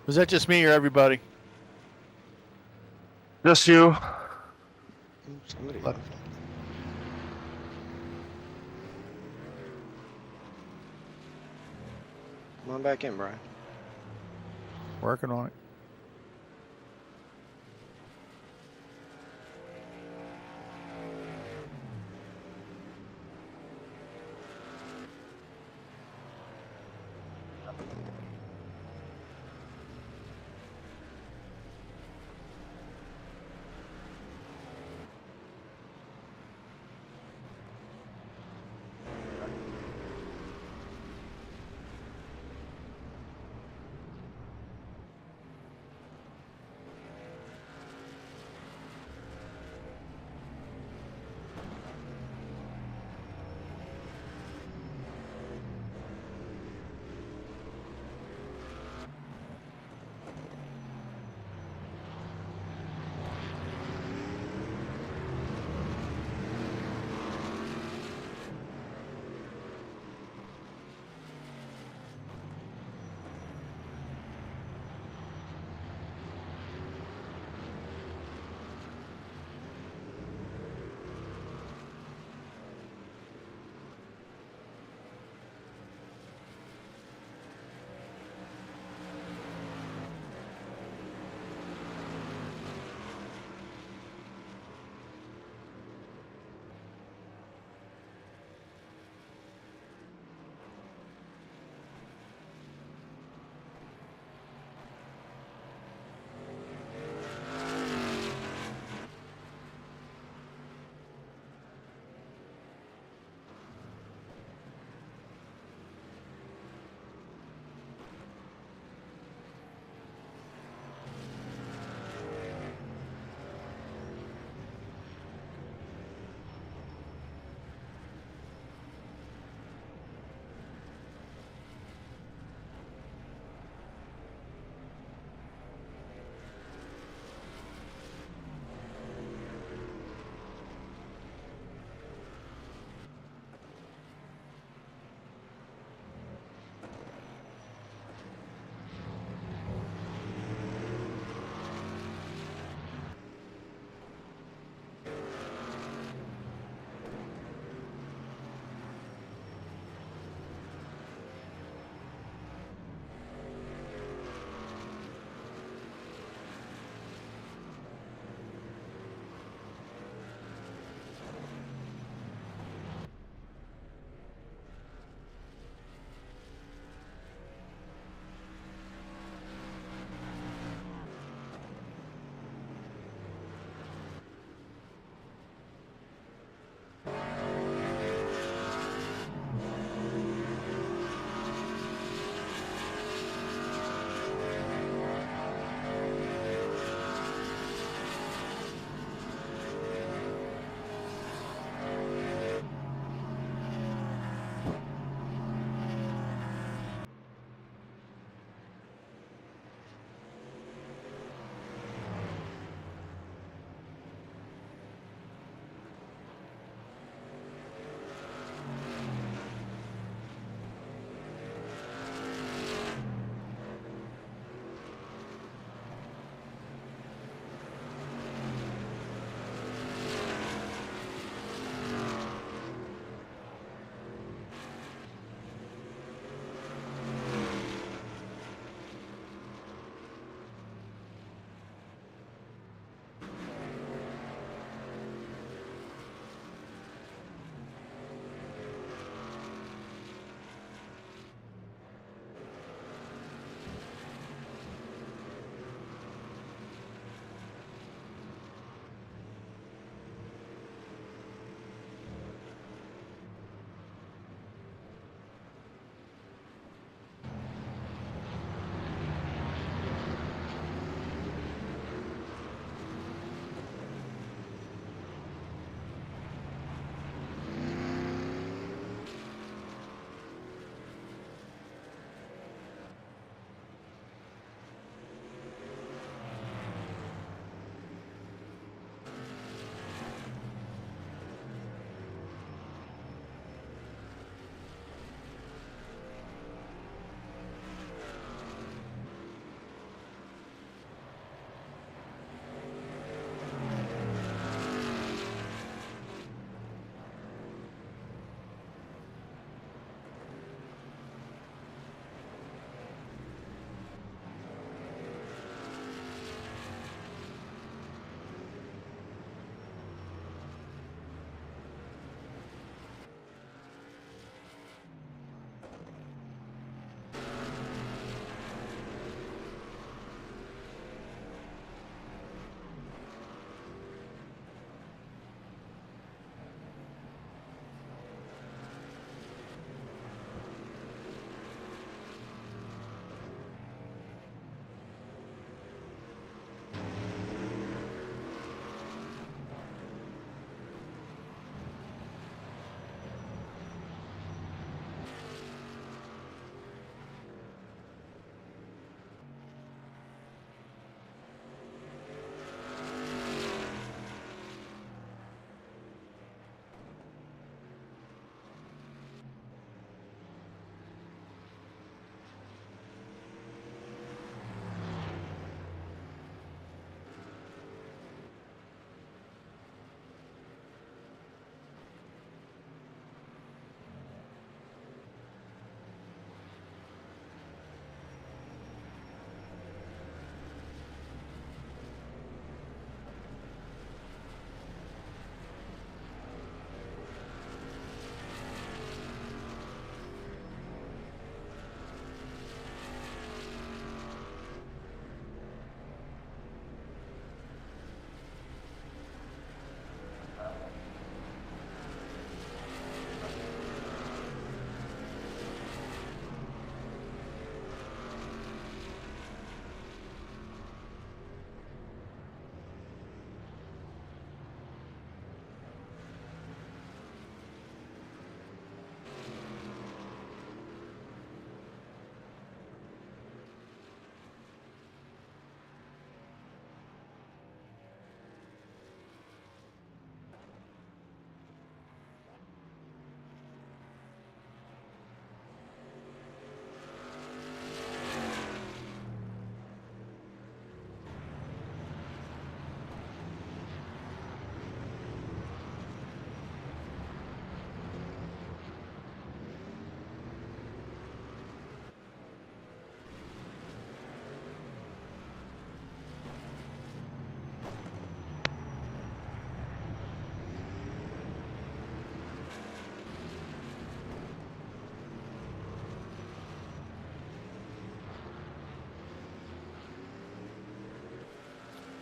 Was that just me or everybody? Just you. Somebody Let- left. Come on back in, Brian. Working on it.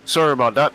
Sorry about that.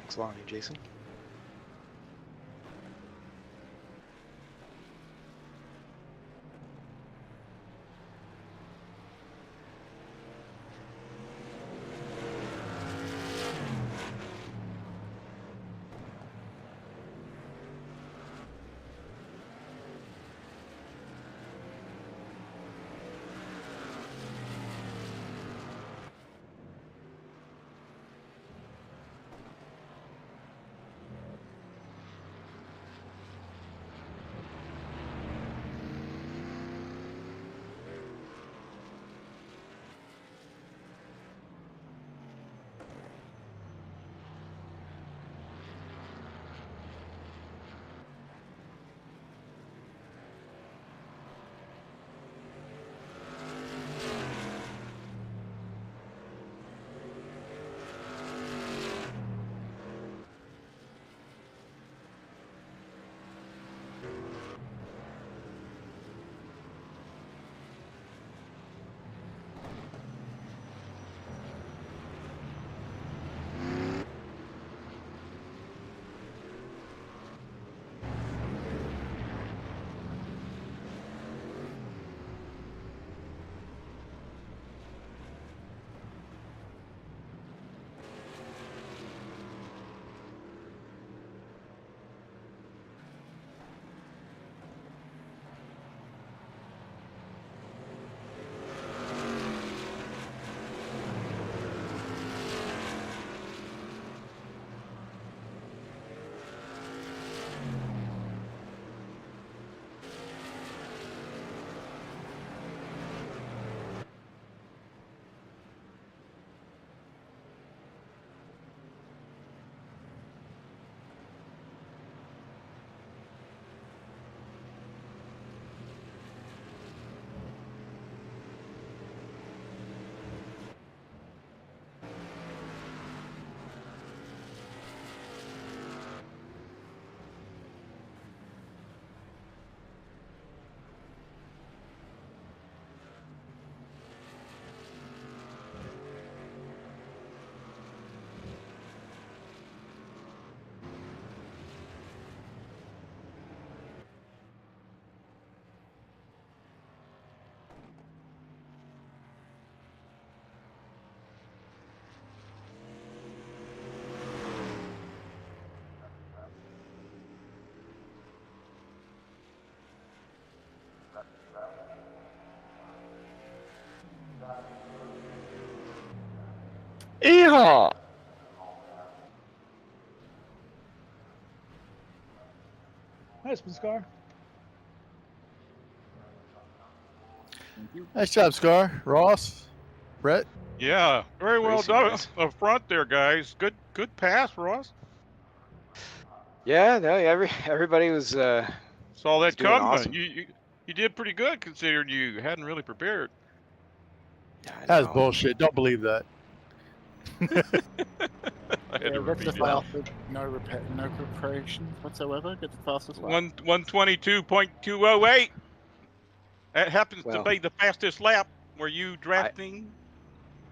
Thanks a lot, Jason. Yeehaw! Nice one, Scar. Thank you. Nice job, Scar. Ross, Brett. Yeah, very well Racing, done guys. up front there, guys. Good pass, Ross. Yeah, no, everybody was Saw was that doing coming. awesome. You did pretty good considering you hadn't really prepared. Yeah, I That was know. bullshit. Don't believe that. I had Yeah, to get repeat the it. fastest, no repair, no preparation whatsoever. Get the fastest lap. 122.208. That happens to Well, be the fastest lap. Were you I drafting?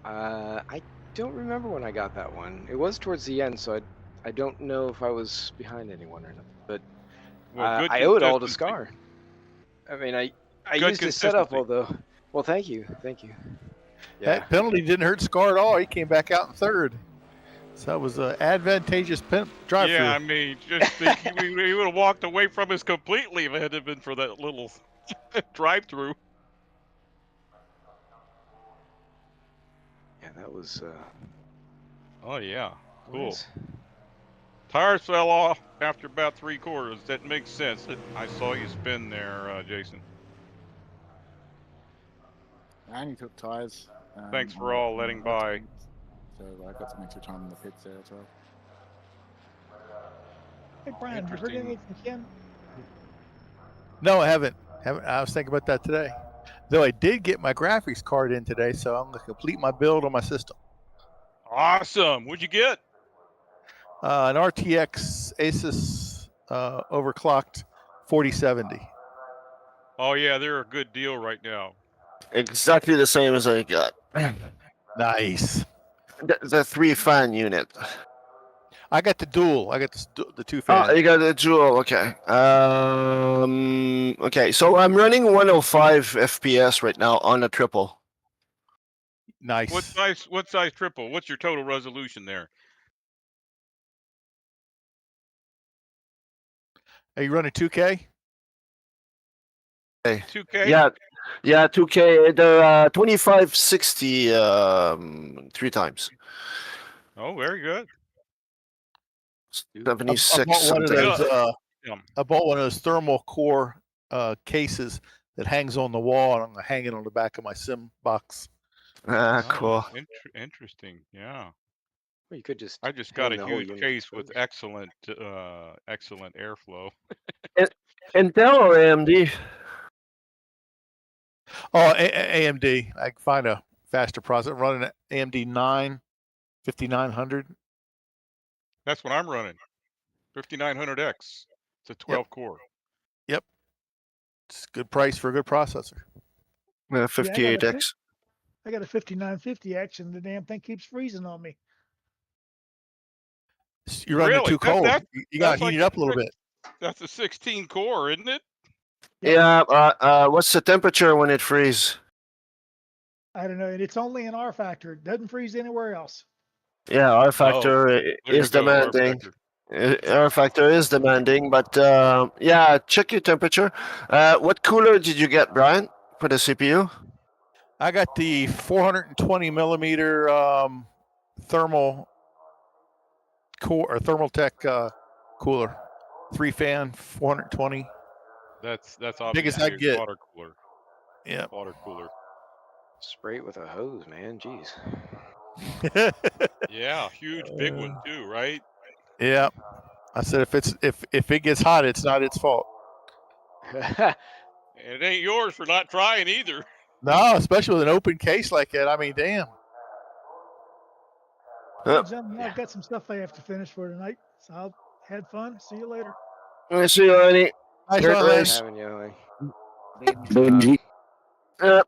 I don't remember when I got that one. It was towards the end, so I don't know if I was behind anyone or not. But Well, good I owe it all to consistency. Scar. I mean, I Good used his setup, consistency. although. Well, thank you. Yeah. That penalty didn't hurt Scar at all. He came back out in third. So that was an advantageous drive Yeah, through. I mean, just think he would have walked away from us completely if it hadn't been for that little drive-through. Yeah, that was Oh yeah, cool. nice. Tires fell off after about 3/4. That makes sense. I saw you spin there, Jason. I only took tyres. Thanks for on all letting by. So I got some extra time in the pits there as well. Hey, Brian, you heard Interesting. anything from Ken? No, I haven't. I was thinking about that today. Though I did get my graphics card in today, so I'm going to complete my build on my system. Awesome. What'd you get? An RTX Asus overclocked 4070. Oh yeah, they're a good deal right now. Exactly the same as I got. Nice. The 3-fan unit. I got the dual. I got the 2 Oh, fan. you got a dual. Okay. Okay. So I'm running 105 FPS right now on a triple. Nice. What size triple? What's your total resolution there? Are you running 2K? 2K? Yeah, 2K. The 2560 3 times. Oh, very good. 76 I bought one of something. those. Yeah. I bought one of those thermal core cases that hangs on the wall, and I'm gonna hang it on the back of my sim box. Ah, cool. Interesting. Yeah. Well, you could just. I just hang got a the whole huge unit case with exposed. excellent airflow. Intel or AMD? Oh, AMD. I can find a faster processor. Running an AMD 5900. That's what I'm running. 5900X. It's a 12 core. It's a good price for a good processor. 58X. I got a 5950X, and the damn thing keeps freezing on me. You're running it Really? too cold. That- You got that's to heat like it up a little bit. That's a 16 core, isn't it? Yeah. What's the temperature when it freezes? I don't know, and it's only an R factor. It doesn't freeze anywhere else. Yeah, R factor There is you go, R demanding. factor. R factor is demanding, but yeah, check your temperature. What cooler did you get, Brian, for the CPU? I got the 420 millimeter thermal core or Thermaltech cooler, 3 fan, 420. That's Biggest obviously I a get. water cooler. Yeah. Water cooler. Spray it with a hose, man. Jeez. Yeah, huge big one too, right? Yeah. I said if it gets hot, it's not its fault. And it ain't yours for not trying either. No, especially with an open case like that. I mean, damn. Well, gentlemen, I've got some stuff I have to finish for tonight, so I'll had fun. See you later. Let me see you, Lenny. Nice Great run, race. Having you, like,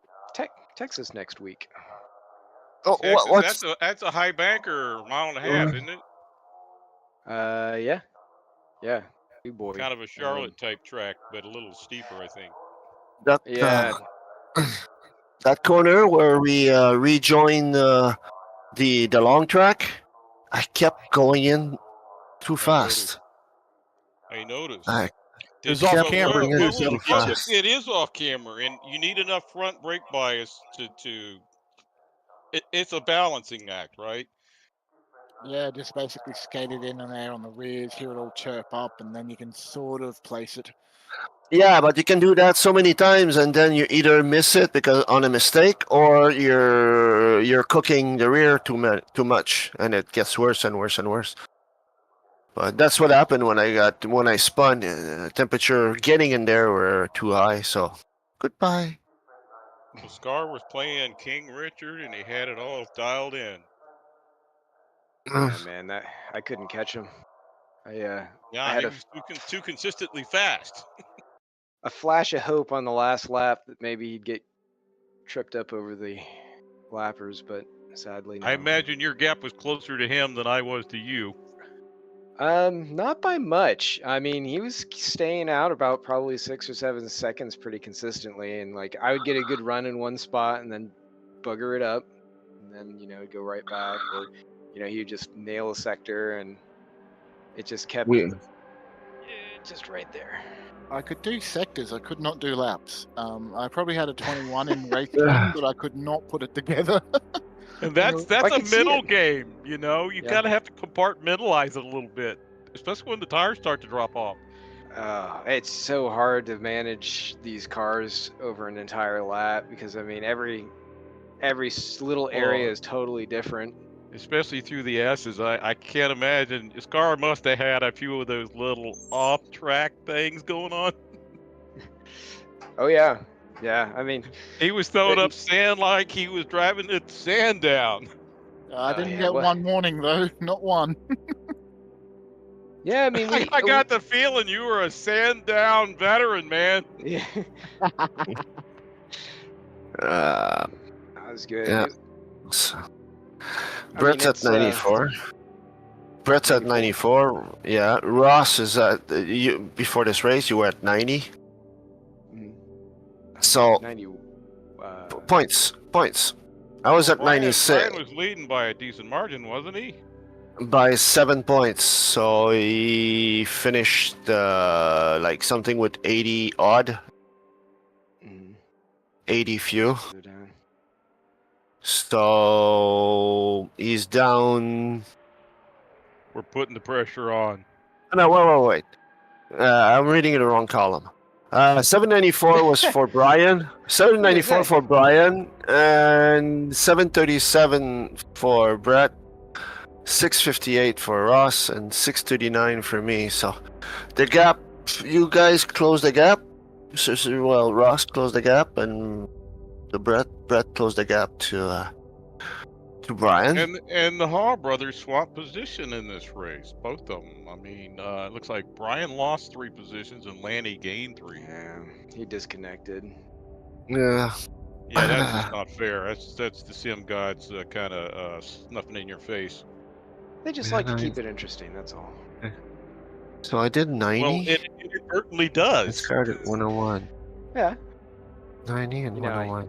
Texas next week. Oh, Texas, what's that's a high banker, mile and a half, isn't it? Yeah. Big boy. Kind of a Charlotte type track, but a little steeper, I think. that? Yeah. That corner where we rejoin the long track, I kept going in too fast. I noticed. It was off camera too, so It is off camera, and you need enough front brake bias to. It's a balancing act, right? Yeah, just basically skate it in and out on the rears, hear it all chirp up, and then you can sort of place it. Yeah, but you can do that so many times, and then you either miss it because on a mistake, or you're cooking the rear too much, and it gets worse and worse and worse. But that's what happened when I spun. Temperature getting in there were too high, so goodbye. The Scar was playing King Richard, and he had it all dialed in. Yeah, man, that I couldn't catch him. Yeah, I had he was too consistently fast. a flash of hope on the last lap that maybe he'd get tripped up over the lappers, but sadly no. I imagine your gap was closer to him than I was to you. Not by much. I mean, he was staying out about probably 6 or 7 seconds pretty consistently, and like I would get a good run in one spot and then bugger it up, and then go right back, or he would just nail a sector, and it just kept just right there. I could do sectors. I could not do laps. I probably had a 21 in race one, but I could not put it together. And that's I a can see middle it. game, you Yeah. gotta have to compartmentalize it a little bit. especially when the tires start to drop off. It's so hard to manage these cars over an entire lap because I mean every little area Well, is totally different. Especially through the S's. I can't imagine. This car must have had a few of those little off-track things going on. Oh yeah, yeah. I mean, He was throwing up sand like he was driving the sand down. I didn't yeah, get well- one warning though, not one. yeah. I mean, I got the feeling you were a sand down veteran, man. yeah, Uh, that was good. Yeah. It- so- I Brett's mean, at it's, 94. Brett's at 94. Yeah. Ross is at you before this race. You were at 90. Mhm. So 90. points. I was at Brian 96 was leading by a decent margin, wasn't he? by 7 points. So he finished like something with 80 odd, Mhm. 80 few. Go down. So he's down. We're putting the pressure on. No, wait. I'm reading in the wrong column. 794 was for Brian. 794 that? for Brian, and 737 for Brett. 658 for Ross, and 639 for me. So the gap, you guys closed the gap. Well, Ross closed the gap, and Brett closed the gap to Brian. And the Hall brothers swapped position in this race, both of them. I mean, it looks like Brian lost 3 positions and Lanny gained 3. Yeah, he disconnected. Yeah. Yeah, that's just not fair. That's the sim gods kind of snuffing in your face. They just Yeah, like to I- keep it interesting. That's all. So I did 90. Well, it inadvertently I does. started at 101. Yeah. 90 and You know, 101.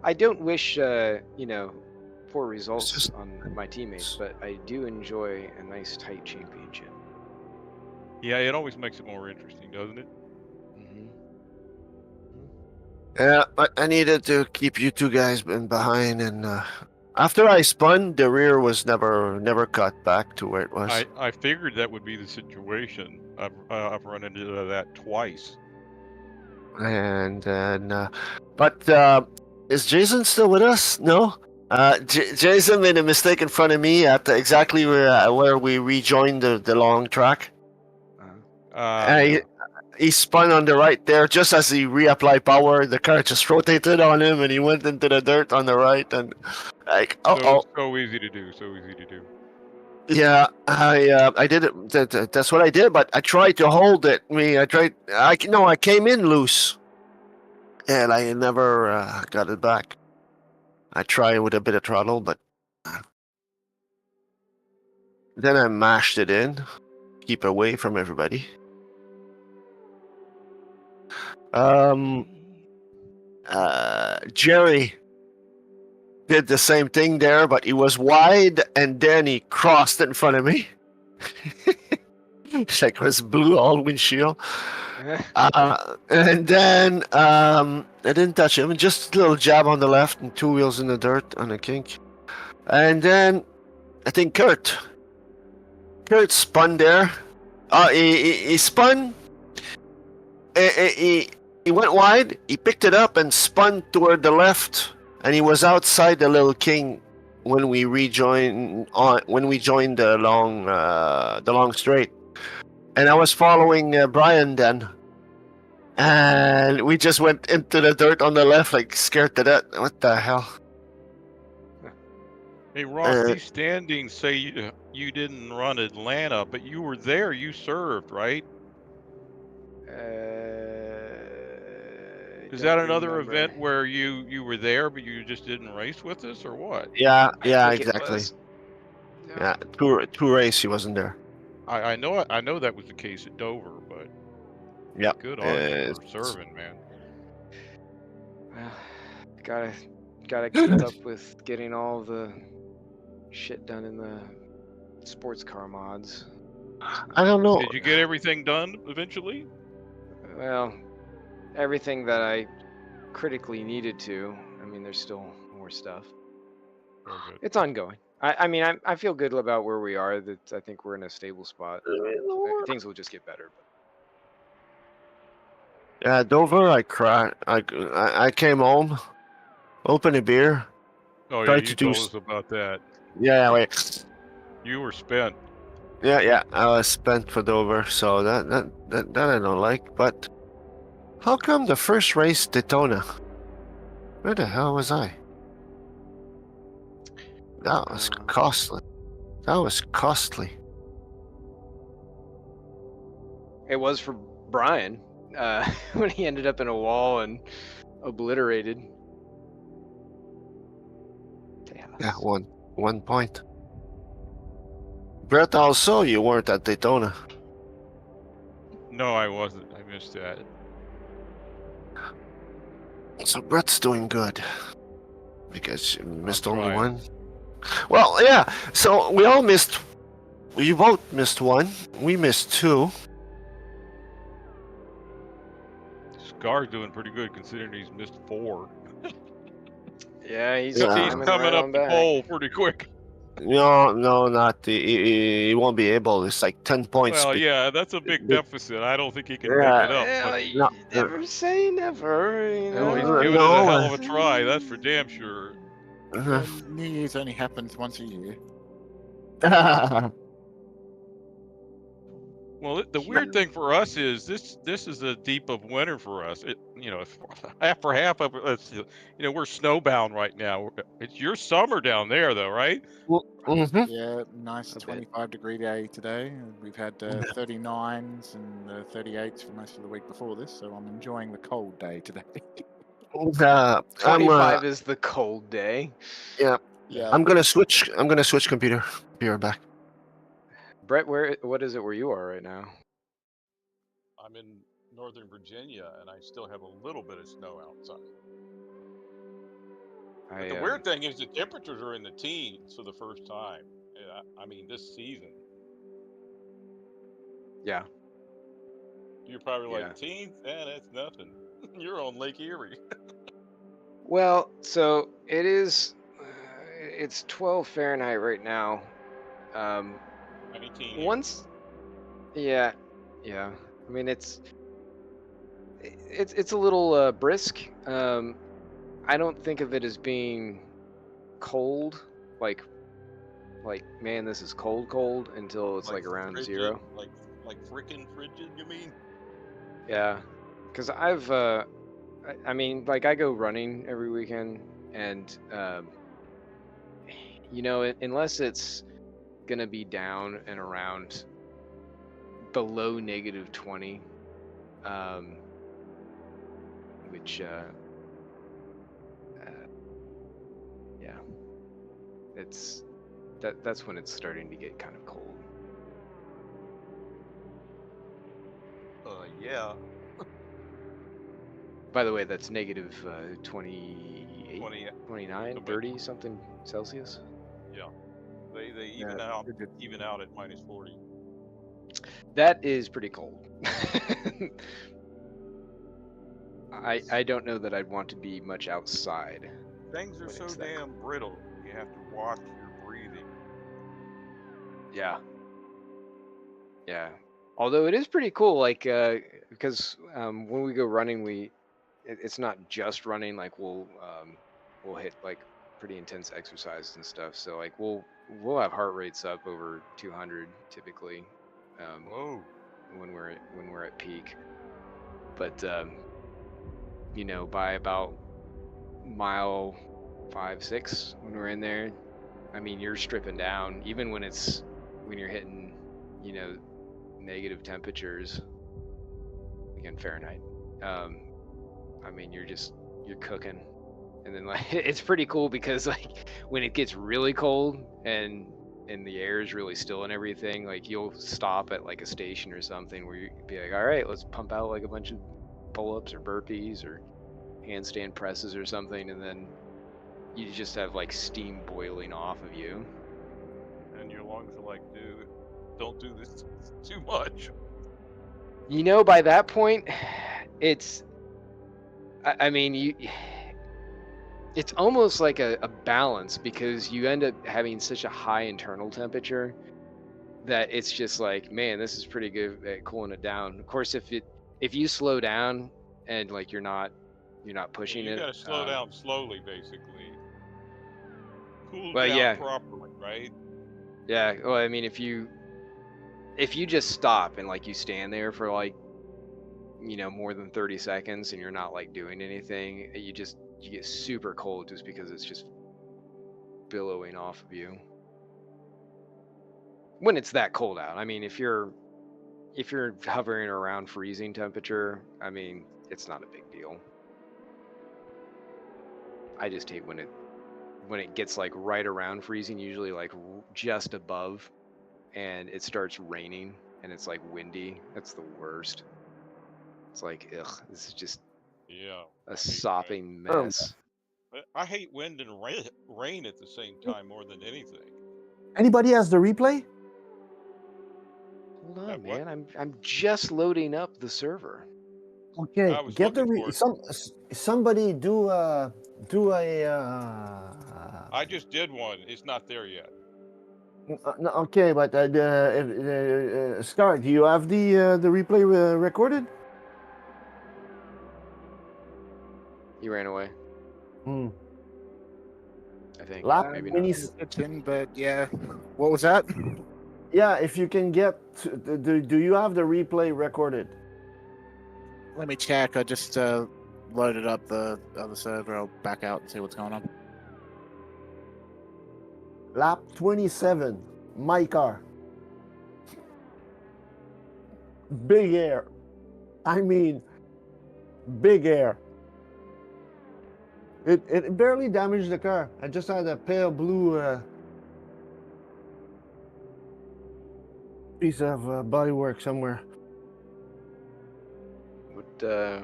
I don't wish, poor results just- on my teammates, but I do enjoy a nice tight championship. Yeah, it always makes it more interesting, doesn't it? Hmm. Yeah, I needed to keep you two guys in behind, and after I spun, the rear was never cut back to where it was. I figured that would be the situation. I've run into that twice. And then, but is Jason still with us? No. Jason made a mistake in front of me at exactly where we rejoined the long track. Yeah. He spun on the right there just as he reapplied power. The car just rotated on him, and he went into the dirt on the right. And like, So easy to do. So easy to do. yeah, I did it. That's what I did. But I tried to hold it. I came in loose, and I never got it back. I tried with a bit of throttle, but then I mashed it in, keep away from everybody. Jerry did the same thing there, but he was wide, and then he crossed in front of me. It's like it was blue all windshield. And then I didn't touch him, just a little jab on the left and 2 wheels in the dirt on a kink. And then I think Kurt spun there. He spun. He went wide. He picked it up and spun toward the left, and he was outside the little king when we joined the long straight. And I was following Brian then, and we just went into the dirt on the left, like scared to death. What the hell? Hey, Ross, these standings say you didn't run Atlanta, but you were there. You served, right? Is that another event where you were there, but you just didn't race with us, or what? Yeah, I think it exactly. was. Yeah, two race he wasn't there. I know that was the case at Dover, but Yeah, good on you for serving, man. Well, gotta keep up with getting all the shit done in the sports car mods. I don't know. Did you get everything done eventually? Well, everything that I critically needed to. I mean, there's still more stuff. Very good. It's ongoing. I mean, I feel good about where we are. That I think we're in a stable spot. Things will just get better. Yeah, Dover. I cried. I came home, opened a beer, Oh yeah, tried to you do. told us about that. Yeah, wait. You were spent. Yeah. I was spent for Dover, so that I don't like. But how come the first race Daytona? Where the hell was I? That was costly. That was costly. It was for Brian when he ended up in a wall and obliterated. Yeah, 1 point. Brett, also, you weren't at Daytona. No, I wasn't. I missed that. So Brett's doing good. Because you missed only trying. one. Well, yeah. So we all missed. You both missed one. We missed two. Scar's doing pretty good considering he's missed 4. Yeah, he's Yeah. He's climbing coming right up on the back. pole pretty quick. No, not he won't be able. It's like 10 points. Well, yeah, that's a big deficit. I don't think he can Yeah. make it up. Well, But you never say never. You no, he's know? giving it No, a hell of a try. That's for damn sure. New Year's only happens once a year. Well, the weird thing for us is this is a deep of winter for us. Half for half of us, we're snowbound right now. It's your summer down there, though, right? Mhm. Yeah, nice A bit. 25-degree day today. We've had 39s and 38s for most of the week before this, so I'm enjoying the cold day today. 25 is the cold day. Yeah. Yeah, I'm gonna switch. Computer. Be right back. Brett, what is it where you are right now? I'm in Northern Virginia, and I still have a little bit of snow outside. But the weird thing is the temperatures are in the teens for the first time. I mean, this season. Yeah. You're probably Yeah. like, teens? That's nothing. You're on Lake Erie. Well, so it is. It's 12 Fahrenheit right now. 19 here. Once. Yeah. I mean, it's a little brisk. I don't think of it as being cold, like man, this is cold until it's like around frigid, 0. Like frickin' frigid, you mean? Yeah, because I've I mean, like I go running every weekend, and unless it's gonna be down and around below -20, which yeah, that's when it's starting to get kind of cold. Yeah. By the way, that's negative 28, 20. 29, 30 something Celsius. Yeah. They even out at -40. That is pretty cold. I don't know that I'd want to be much outside. Things are so damn brittle. You have to watch your breathing. Yeah. Although it is pretty cool, like because when we go running, it's not just running. Like we'll hit like pretty intense exercise and stuff. So like we'll have heart rates up over 200 typically. Whoa. When we're at peak, but by about mile 5-6 when we're in there, I mean you're stripping down even when you're hitting negative temperatures, again Fahrenheit. I mean you're cooking, and then like it's pretty cool because like when it gets really cold and the air is really still and everything, like you'll stop at like a station or something where you'd be like, all right, let's pump out like a bunch of pull-ups or burpees or handstand presses or something, and then you just have like steam boiling off of you. And your lungs are like, dude, don't do this too much. By that point, it's, I mean, It's almost like a balance because you end up having such a high internal temperature that it's just like, man, this is pretty good at cooling it down. Of course, if you slow down and like you're not pushing You it, got to slow down slowly, basically. Cool well, down yeah, properly, right? yeah. Well, I mean, if you just stop and like you stand there for like more than 30 seconds and you're not like doing anything, you get super cold just because it's just billowing off of you when it's that cold out. I mean, if you're hovering around freezing temperature, I mean, it's not a big deal. I just hate when it gets like right around freezing, usually like just above, and it starts raining and it's like windy. That's the worst. It's like, ugh, this is just Yeah. a I hate sopping Oh, mess. I hate wind and rain at the same time more than anything. Anybody has the replay? Hold That on, what? man. I'm just loading up the server. Okay, I was get the looking for it. somebody do a I just did one. It's not there yet. no, okay, but Scar, do you have the replay recorded? You ran away, Hmm. I think. Lap Maybe when not. he's It's in, but yeah. What was that? yeah. If you can get, do you have the replay recorded? Let me check. I just loaded up the other server. I'll back out and see what's going on. Lap 27, my car. Big air. I mean, big air. It barely damaged the car. I just had a pale blue piece of bodywork somewhere. What the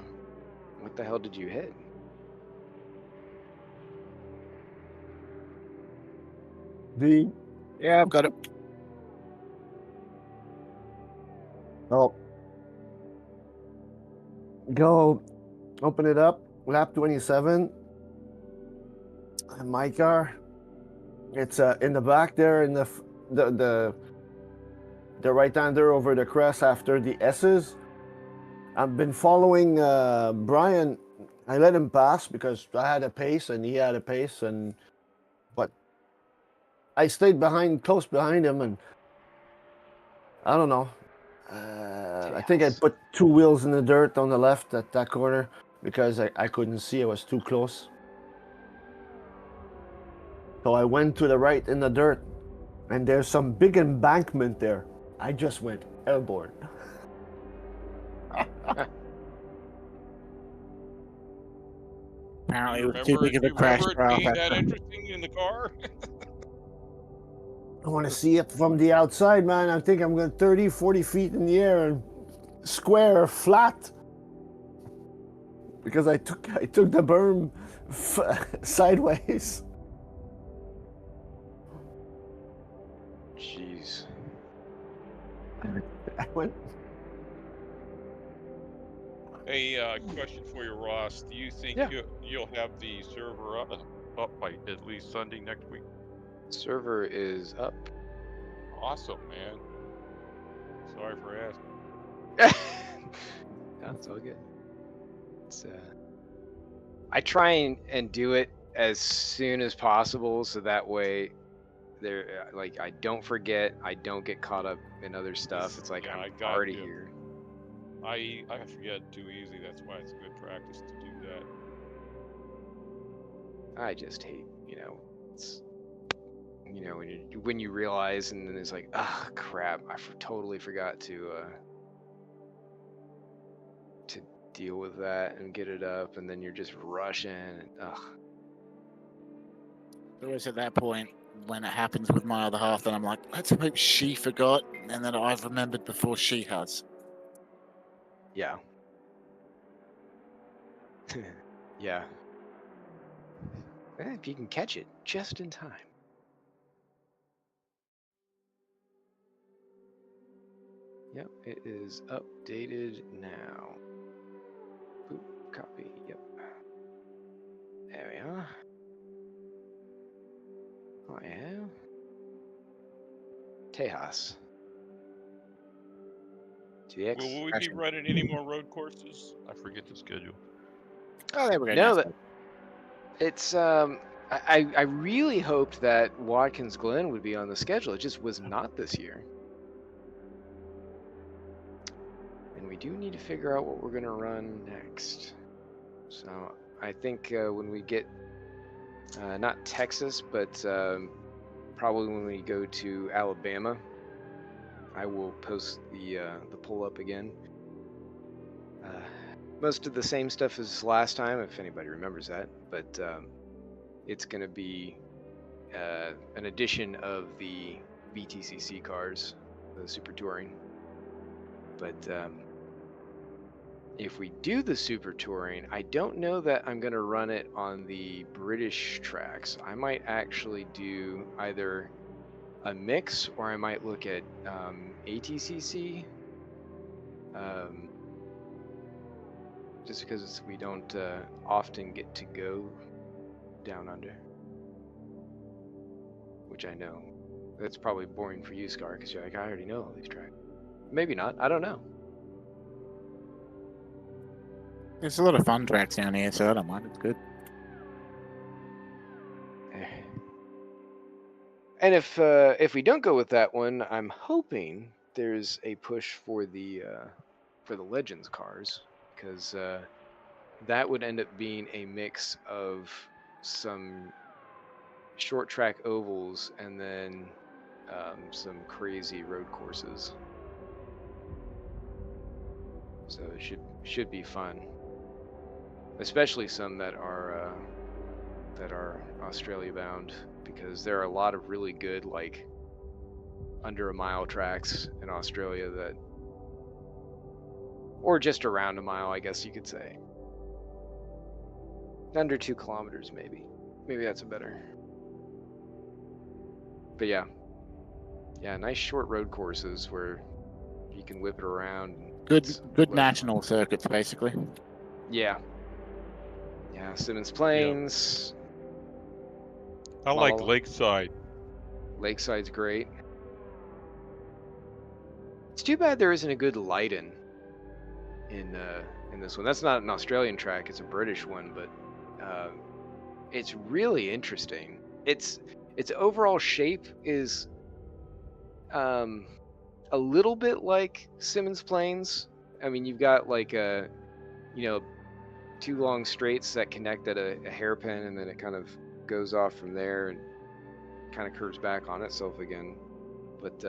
hell did you hit? Yeah, I've got it. Oh, go open it up. Lap 27. My car. It's in the back there in the right-hander over the crest after the S's. I've been following Brian. I let him pass because I had a pace and he had a pace, but I stayed close behind him, and I don't know. I think I Tails. put 2 wheels in the dirt on the left at that corner because I couldn't see. I was too close. So I went to the right in the dirt, and there's some big embankment there. I just went airborne. Apparently, You it was too remember? big of Do a you crash remember it for our being that factor. interesting in the car? I want to see it from the outside, man. I think I'm going 30, 40 feet in the air and square, flat. Because I took the berm sideways. Jeez. I went. Hey, question for you, Ross. Do you think Yeah. you'll have the server up by at least Sunday next week? Server is up. Awesome, man. Sorry for asking. No, it's all good. It's I try and do it as soon as possible so that way there like I don't forget, I don't get caught up in other stuff. It's like Yeah, I I'm got already you. here. I forget too easy. That's why it's good practice to do that. I just hate, it's when you realize and then it's like, oh crap, I totally forgot to deal with that and get it up, and then you're just rushing. And, ugh. It was at that point when it happens with my other half that I'm like, let's hope she forgot and that I've remembered before she has. Yeah. Yeah. If you can catch it just in time. Yep, it is updated now. Boop, copy. Yep. There we are. Oh yeah. Tejas. 2X. Will we be running any more road courses? I forget the schedule. Oh, there we go. No, NASCAR. that it's I really hoped that Watkins Glen would be on the schedule. It just was not this year. And we do need to figure out what we're gonna run next. So I think when we get not Texas, but probably when we go to Alabama, I will post the poll up again. Most of the same stuff as last time, if anybody remembers that, but it's going to be an addition of the BTCC cars, the Super Touring. But if we do the Super Touring, I don't know that I'm going to run it on the British tracks. I might actually do either a mix, or I might look at ATCC. Just because we don't often get to go down under. Which I know. That's probably boring for you, Scar, because you're like, I already know all these tracks. Maybe not, I don't know. There's a lot of fun tracks down here, so I don't mind. It's good. And if we don't go with that one, I'm hoping there's a push for the Legends cars, because that would end up being a mix of some short track ovals and then some crazy road courses. So it should be fun, especially some that are Australia bound, because there are a lot of really good like under a mile tracks in Australia that, or just around a mile, I guess you could say. Under 2 kilometers, maybe that's a better. But yeah, nice short road courses where you can whip it around. Good national circuits, basically. Yeah, Simmons Plains. I like Lakeside. Lakeside's great. It's too bad there isn't a good Leiden in this one. That's not an Australian track; it's a British one, but it's really interesting. Its overall shape is a little bit like Simmons Plains. I mean, you've got like a 2 long straights that connect at a hairpin, and then it kind of goes off from there and kind of curves back on itself again. But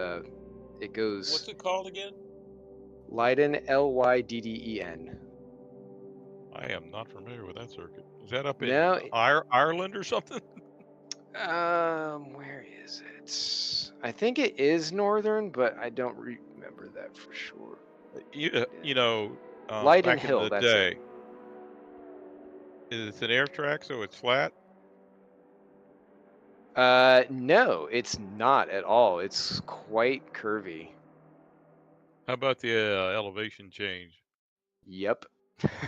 it goes. What's it called again? Leiden, Lyddden. I am not familiar with that circuit. Is that up in No. Ireland or something? Where is it? I think it is northern, but I don't remember that for sure. Leiden back Hill, in the that's day. it. It's an air track, so it's flat? No, it's not at all. It's quite curvy. How about the elevation change? Yep.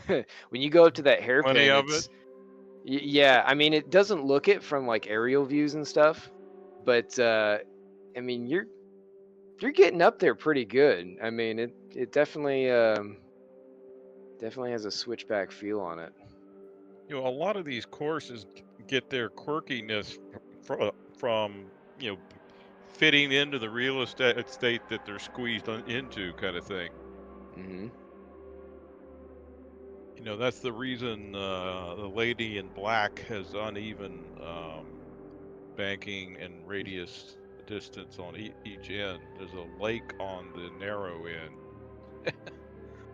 When you go up to that hairpin, Plenty of it? Yeah, I mean, it doesn't look it from like aerial views and stuff, but I mean, you're getting up there pretty good. I mean, it definitely has a switchback feel on it. A lot of these courses get their quirkiness from fitting into the real estate that they're squeezed into, kind of thing. Mm-hmm. That's the reason the Lady in Black has uneven banking and radius distance on each end. There's a lake on the narrow end.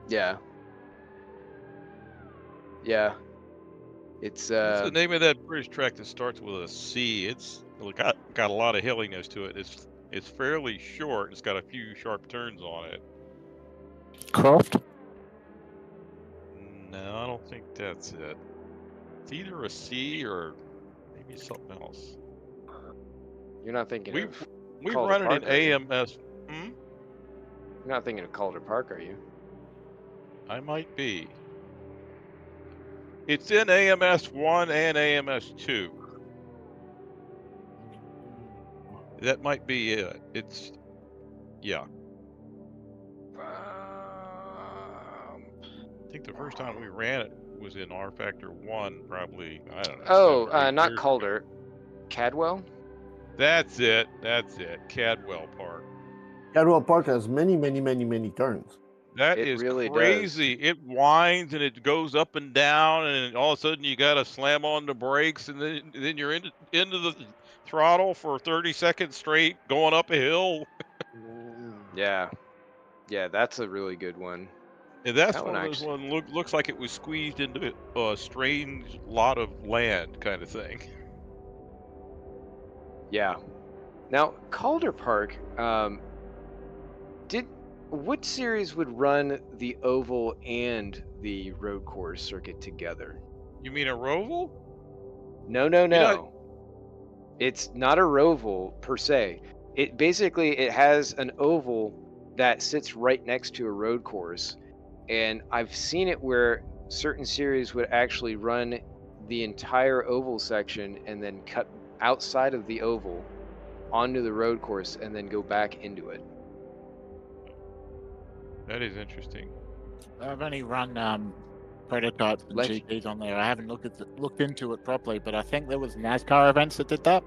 Yeah. It's What's the name of that British track that starts with a C? It's got a lot of hilliness to it. It's fairly short. It's got a few sharp turns on it. Croft? No, I don't think that's it. It's either a C or maybe something else. You're not thinking we Calder run it Park, in are you? AMS. You're not thinking of Calder Park, are you? I might be. It's in AMS 1 and AMS 2. That might be it. It's yeah. I think the first time we ran it was in R Factor 1, probably, I don't know, 7 or 8 not years Calder. ago. Cadwell? That's it. Cadwell Park. Cadwell Park has many turns. That It is really crazy. It winds and it goes up and down, and all of a sudden you got to slam on the brakes, and then you're into the throttle for 30 seconds straight, going up a hill. Yeah. Yeah, that's a really good one. And that's That one one of those actually- one looks like it was squeezed into a strange lot of land kind of thing. Yeah. Now, Calder Park, what series would run the oval and the road course circuit together? You mean a Roval? No. know- It's not a roval per se. It has an oval that sits right next to a road course, and I've seen it where certain series would actually run the entire oval section and then cut outside of the oval onto the road course and then go back into it. That is interesting. I've only run prototypes and Leg- GPs on there. I haven't looked into it properly, but I think there was NASCAR events that did that.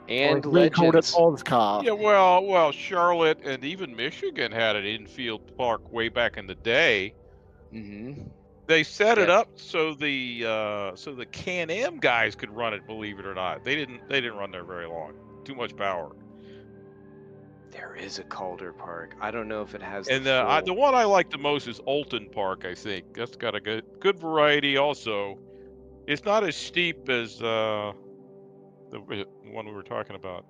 And we called it Legends. Oz Car. Yeah, well, Charlotte and even Michigan had an infield park way back in the day. Mm-hmm. They set it Yeah. up so the Can-Am guys could run it. Believe it or not, they didn't run there very long. Too much power. There is a Calder Park. I don't know if it has And the the one I like the most is Olton Park. I think that's got a good variety. Also, it's not as steep as the one we were talking about,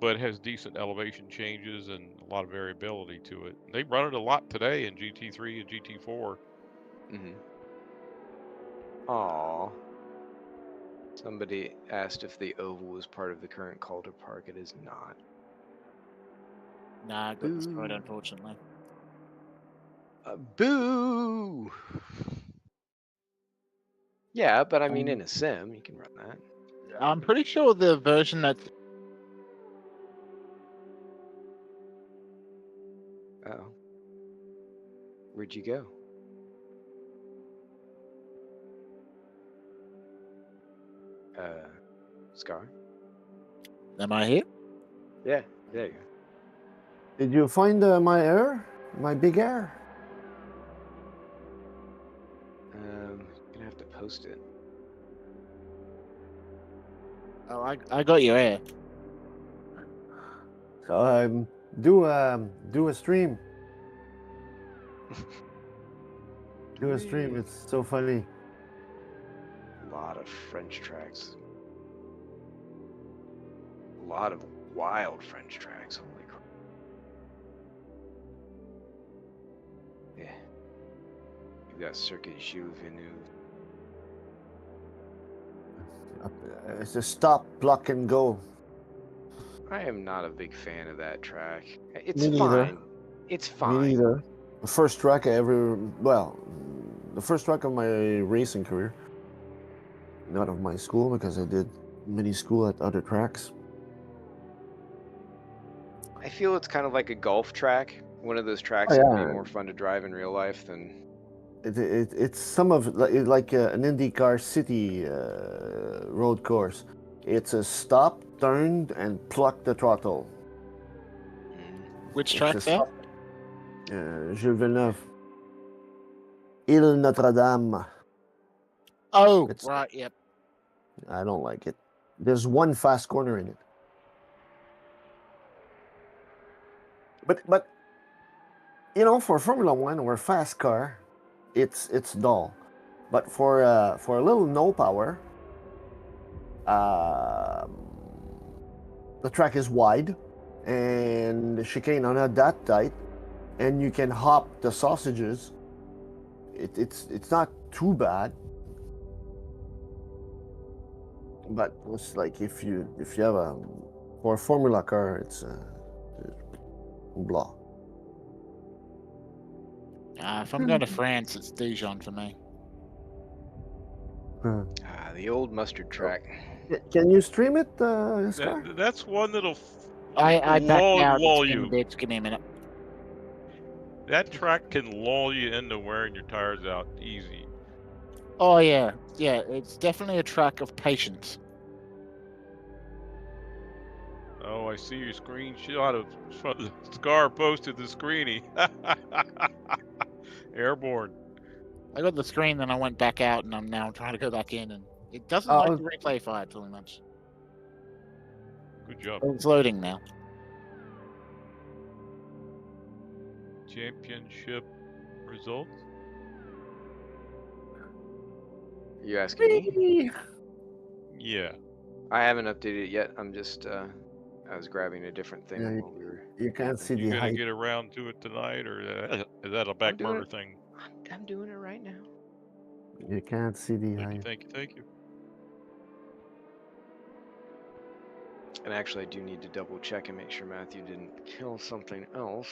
but it has decent elevation changes and a lot of variability to it. They run it a lot today in GT3 and GT4. Mm-hmm. Aw. Somebody asked if the oval was part of the current Calder Park. It is not. Nah, I got destroyed, unfortunately. Boo! Yeah, but I mean, in a sim, you can run that. I'm pretty sure the version that's Oh. Where'd you go? Scar? am I here? Yeah, there you go. Did you find my air? My big air? Gonna have to post it. Oh, I got your air. So do a stream. Do a stream. It's so funny. A lot of French tracks. A lot of wild French tracks. Holy crap. Yeah. You've got Circuit Jules Villeneuve. It's a stop, block, and go. I am not a big fan of that track. It's Me neither. fine. It's Me fine. neither. The first track the first track of my racing career. Not of my school, because I did mini school at other tracks. I feel it's kind of like a golf track. One of those tracks Oh, that would yeah. be more fun to drive in real life than. It's some of like an IndyCar City road course. It's a stop, turn, and pluck the throttle. Which It's track's a that? Jules Villeneuve. Ile Notre-Dame. Oh, It's- right, yep. I don't like it. There's one fast corner in it. But you know, for Formula One or fast car, it's dull. But for a little no power, the track is wide, and the chicane are not that tight, and you can hop the sausages. It's not too bad. But it's like if you have for a Formula car, it's blah. If I'm going to France, it's Dijon for me. The old mustard track. Can you stream it, Scar? That's one that'll I backed out. lull It's been a you. bit. Just give me a minute. That track can lull you into wearing your tires out easy. Oh yeah, yeah. It's definitely a track of patience. Oh, I see your screenshot of Scar posted the screeny. Airborne. I got the screen, then I went back out, and I'm now trying to go back in, and it doesn't Oh. like the replay file too much. Good job. It's loading now. Championship results. You asking me? Yeah. I haven't updated it yet. I'm just I was grabbing a different thing Yeah, while we were. You can't see You the gonna height. get around to it tonight, or is that a back doing burner it. thing? I'm doing it right now. You can't see the Thank you, height. thank you, thank you. And actually, I do need to double check and make sure Matthew didn't kill something else.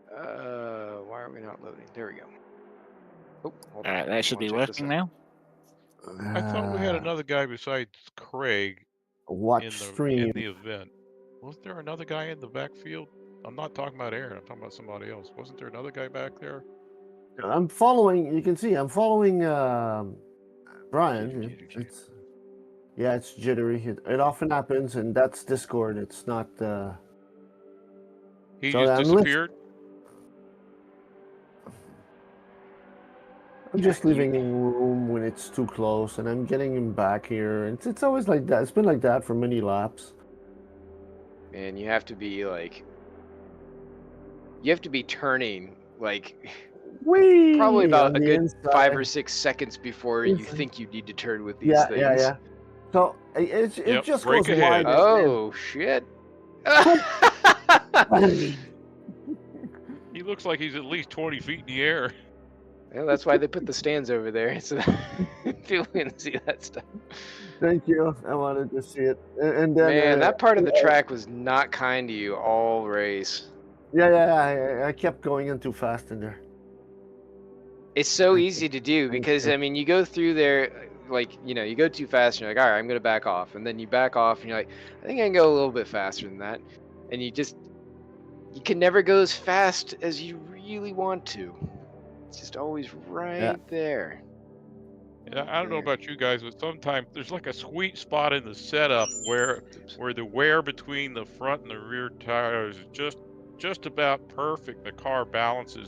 Why are we not loading? There we go. Oh, hold All on. right, that should I'll be check this working out. now. I thought we had another guy besides Craig Watch in stream. the event. Wasn't there another guy in the backfield? I'm not talking about Aaron. I'm talking about somebody else. Wasn't there another guy back there? I'm following. You can see I'm following Brian. It's jittery. It often happens, and that's Discord. It's not. He So just I'm disappeared. I'm just leaving room when it's too close, and I'm getting him back here. It's always like that. It's been like that for many laps. And you have to be like. You have to be turning like. Whee! Probably about On a the good inside. 5 or 6 seconds before you Inside. think you need to turn with these things. Yeah. So it Yep, just brake goes ahead. wide. Oh shit! He looks like he's at least 20 feet in the air. Well, that's why they put the stands over there so that people can see that stuff. Thank you. I wanted to see it. And then Man, that part of the track was not kind to you all race. Yeah. I kept going in too fast in there. It's so easy to do because you. I mean, you go through there, like you go too fast, and you're like, all right, I'm gonna back off, and then you back off, and you're like, I think I can go a little bit faster than that, and you can never go as fast as you really want to. It's just always right there. Yeah, I don't know about you guys, but sometimes there's like a sweet spot in the setup where the wear between the front and the rear tires is just about perfect. The car balances